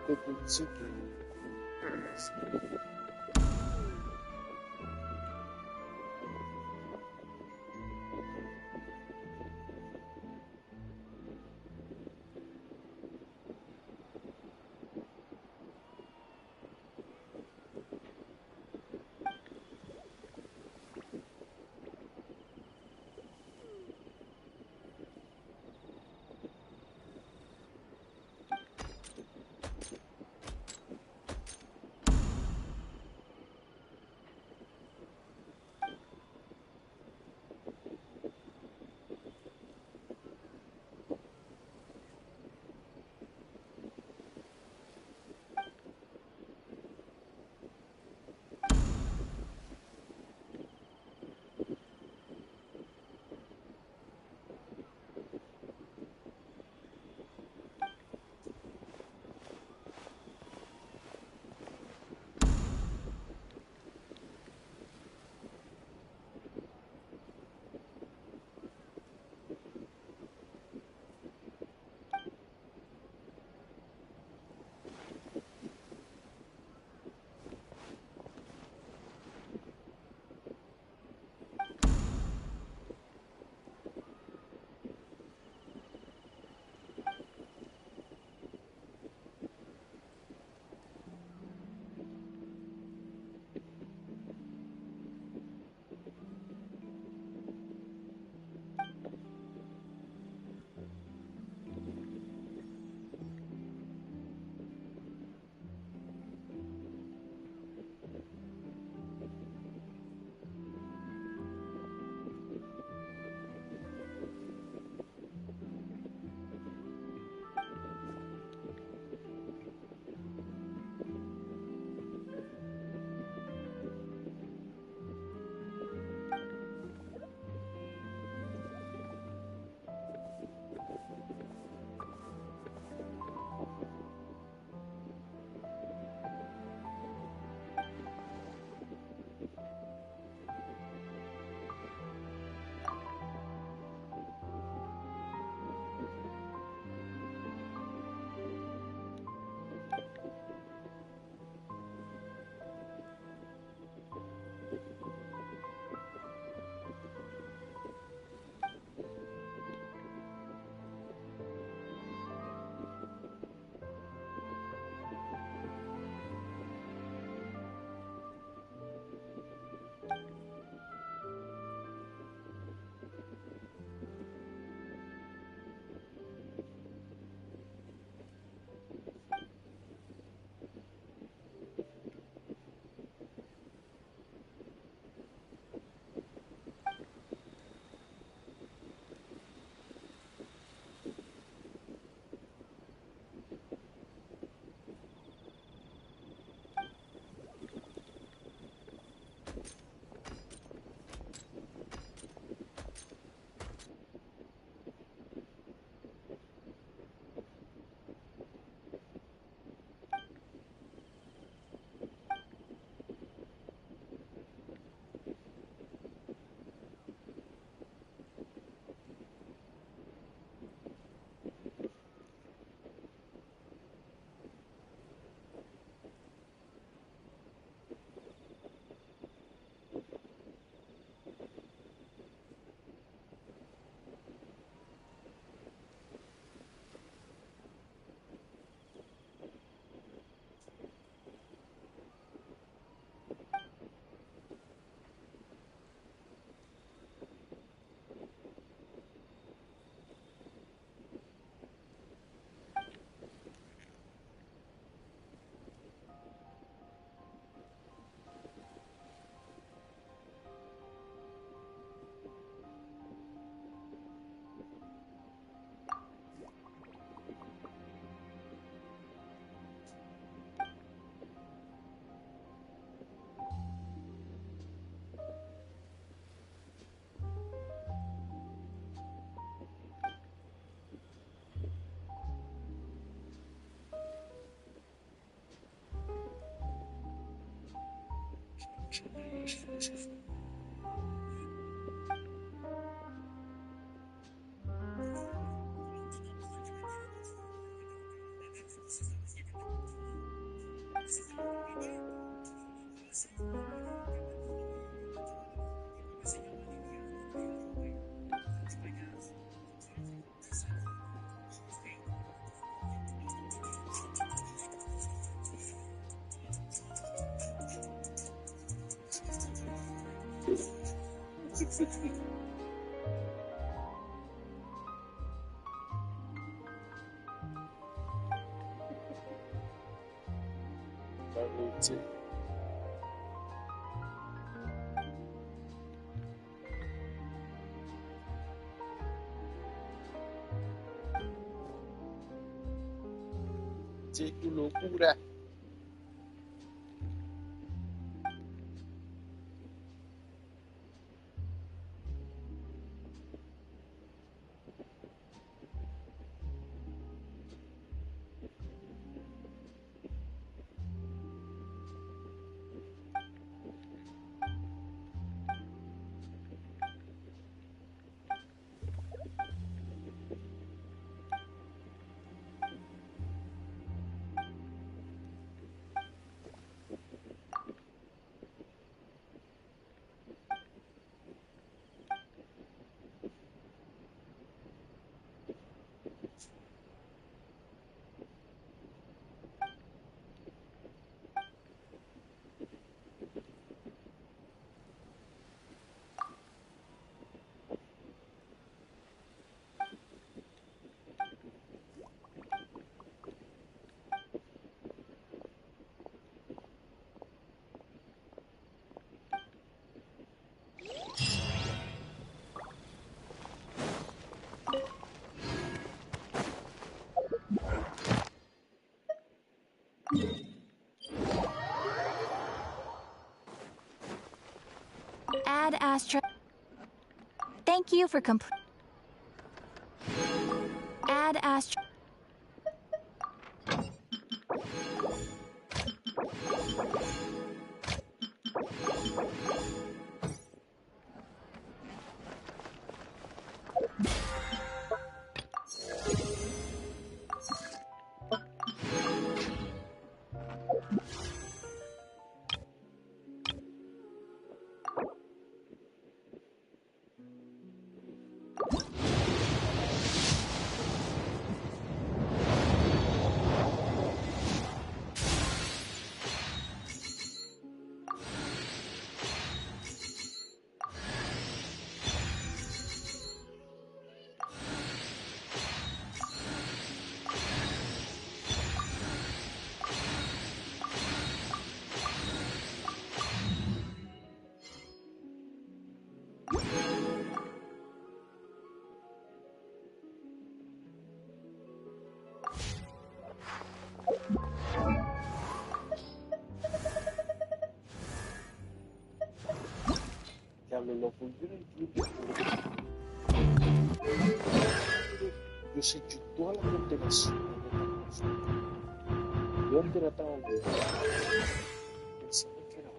Dokuzuncu sınıf. lucu. Cik, itu locura. Ad Astra. Thank you for Ad Astra. Diablo, lo pusieron desechó toda la constelación de esta cosa. Yo antes trataba de pensaba que era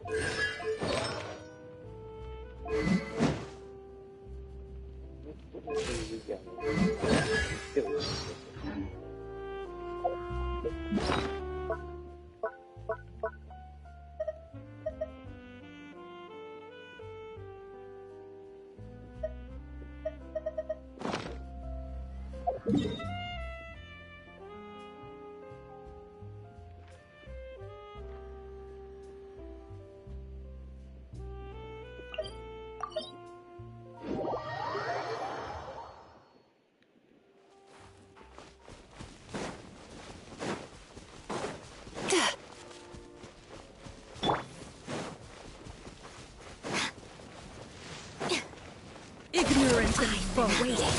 Ignorant and for waiting.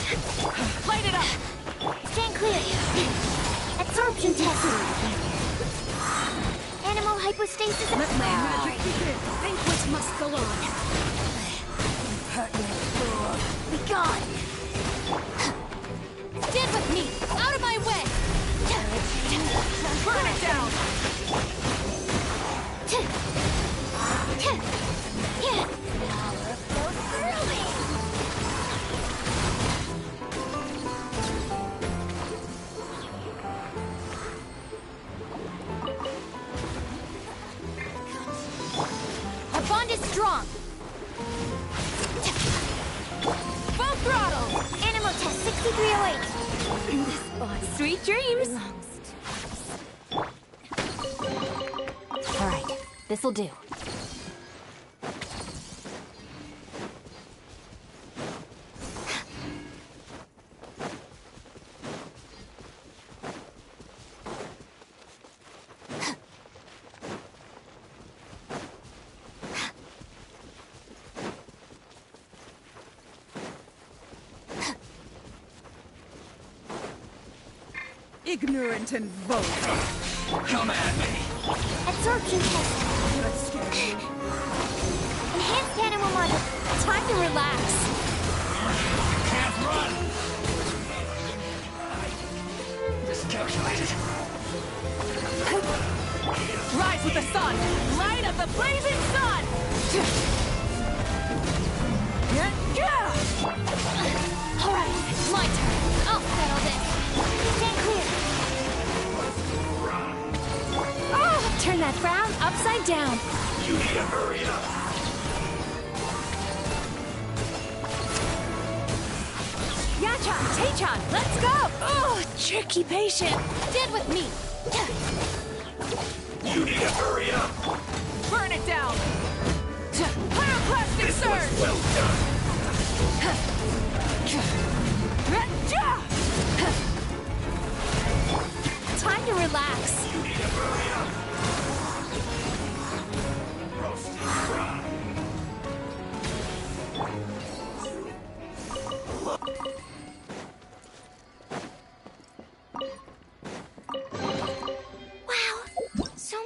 Light it up! Stand clear. Absorption test. Animal hypostasis. Let my magic begin. Banquet must go on. Impertinent fool. Be gone! Stand with me! Out of my way! Burn it down! Our bond is strong! Full throttle! Animal test 6308. This body. Sweet dreams. All right, this'll do. Ignorant and vulgar. Come at me. Absorption test. Let's scare you. Enhanced animal model. Time to relax. Can't run. Miscalculated. Rise with the sun! Light of the blazing sun! Alright, it's my turn. I'll settle this. Stand clear. Oh, turn that frown upside down. You need to hurry up. Yachan, Taechan, let's go! Oh, tricky patient. Dead with me. You need to hurry up. Burn it down! Pyroclastic surge! Well done. Time to relax. You need to hurry up. Roasted fry. Wow. So...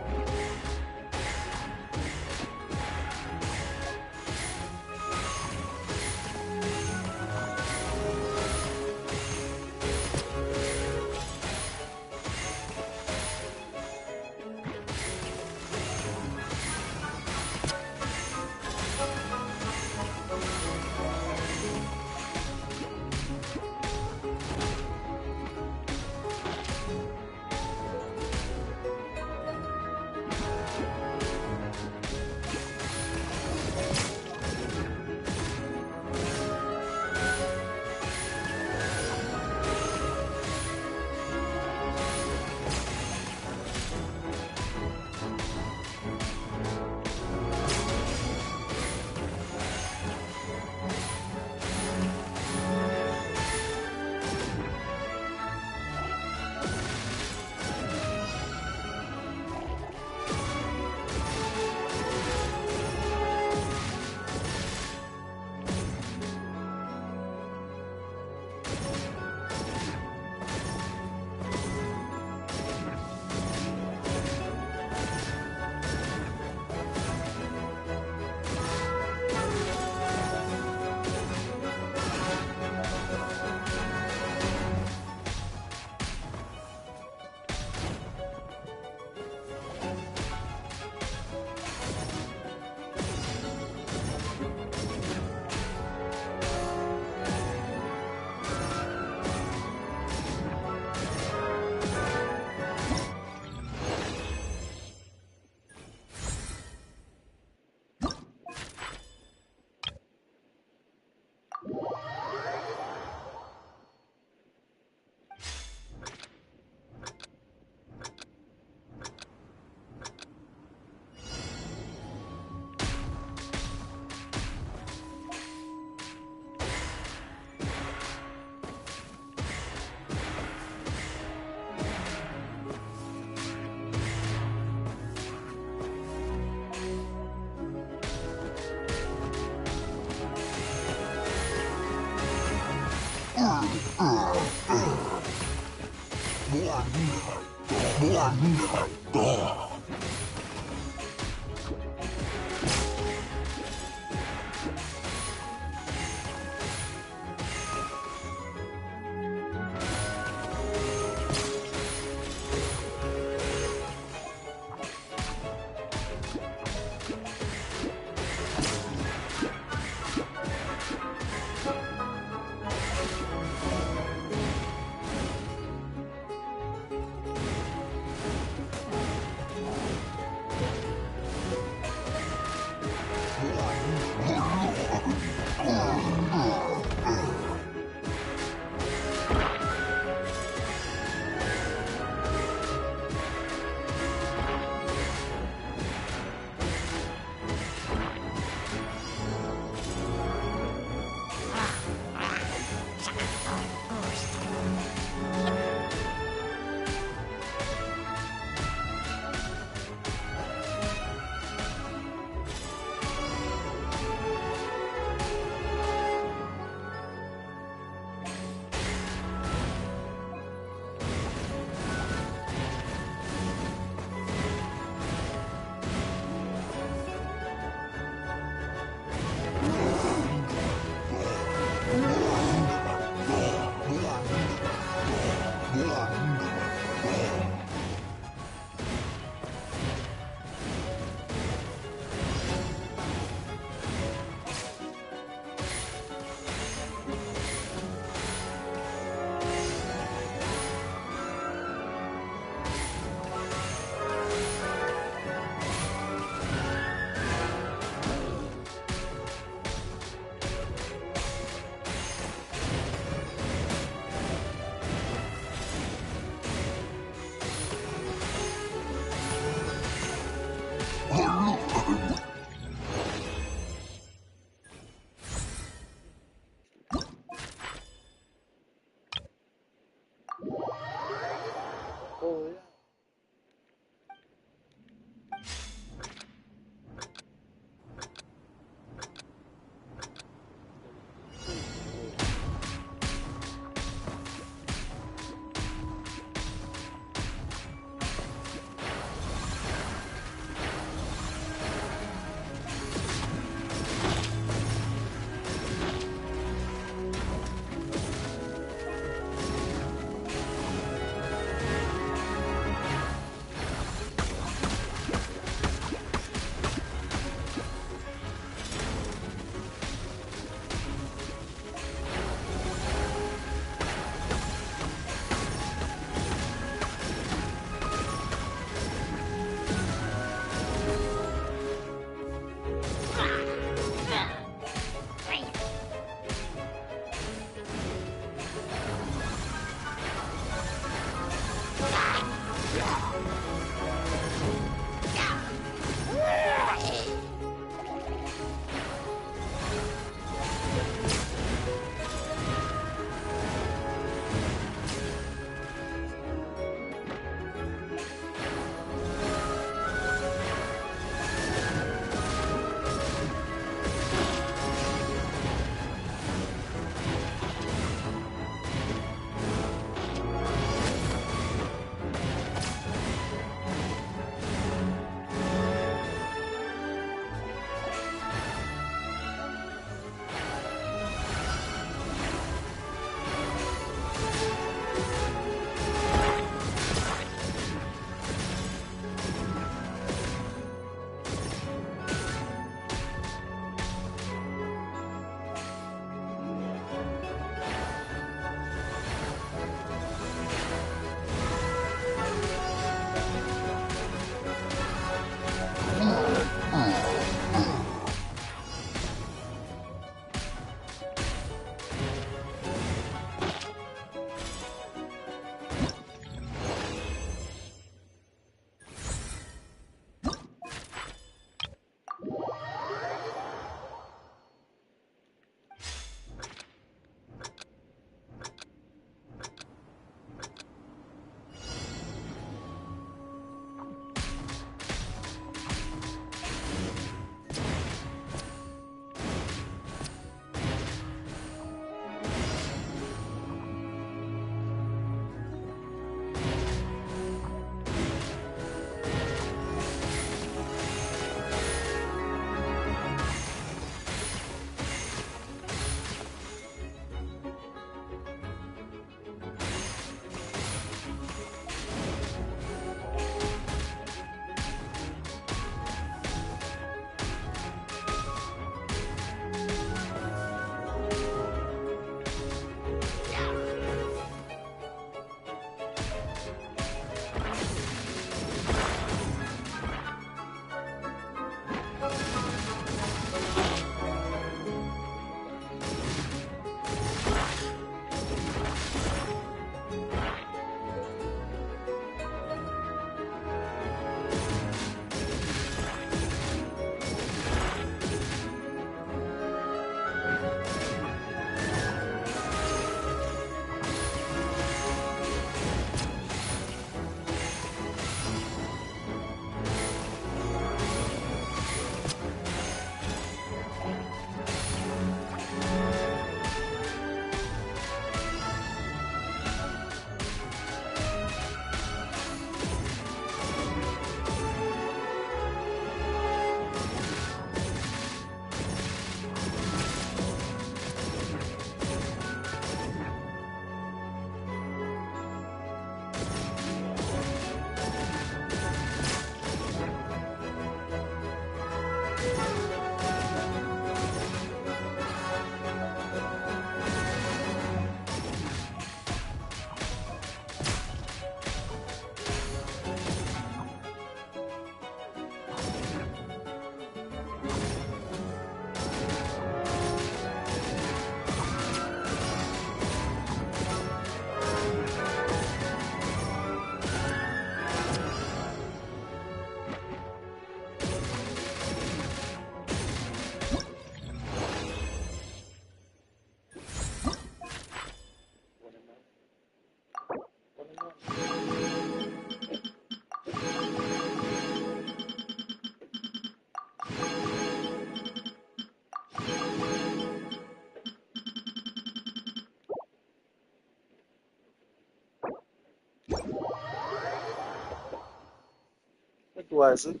¿Qué tú vas a hacer?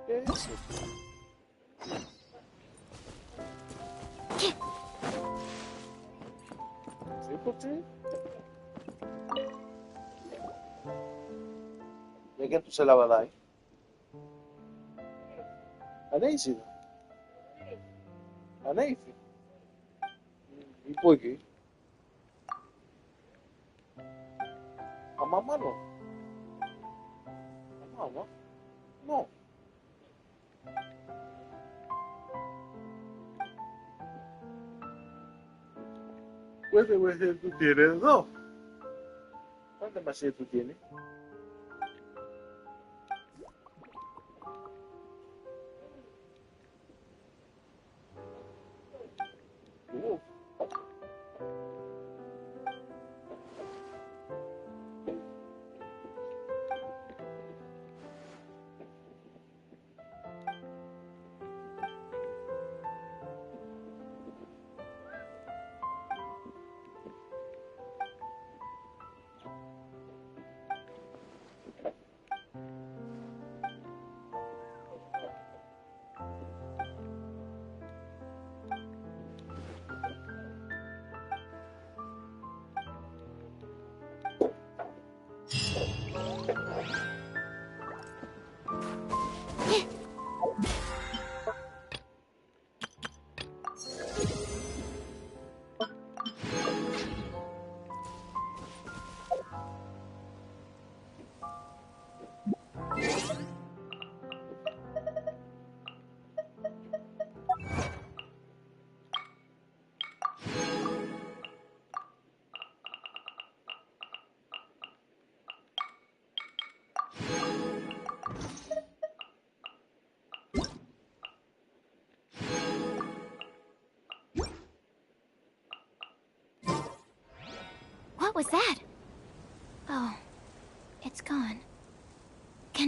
¿Qué es eso? ¿Sí, por qué? ¿Y a quién tú se la vas a dar? A Nancy. A Nancy. ¿Y por qué? A mamá no. A mamá. No. ¿Cuántas veces tú tienes? Dos. ¿Cuántas veces tú tienes? Uf. What was that? Oh, it's gone.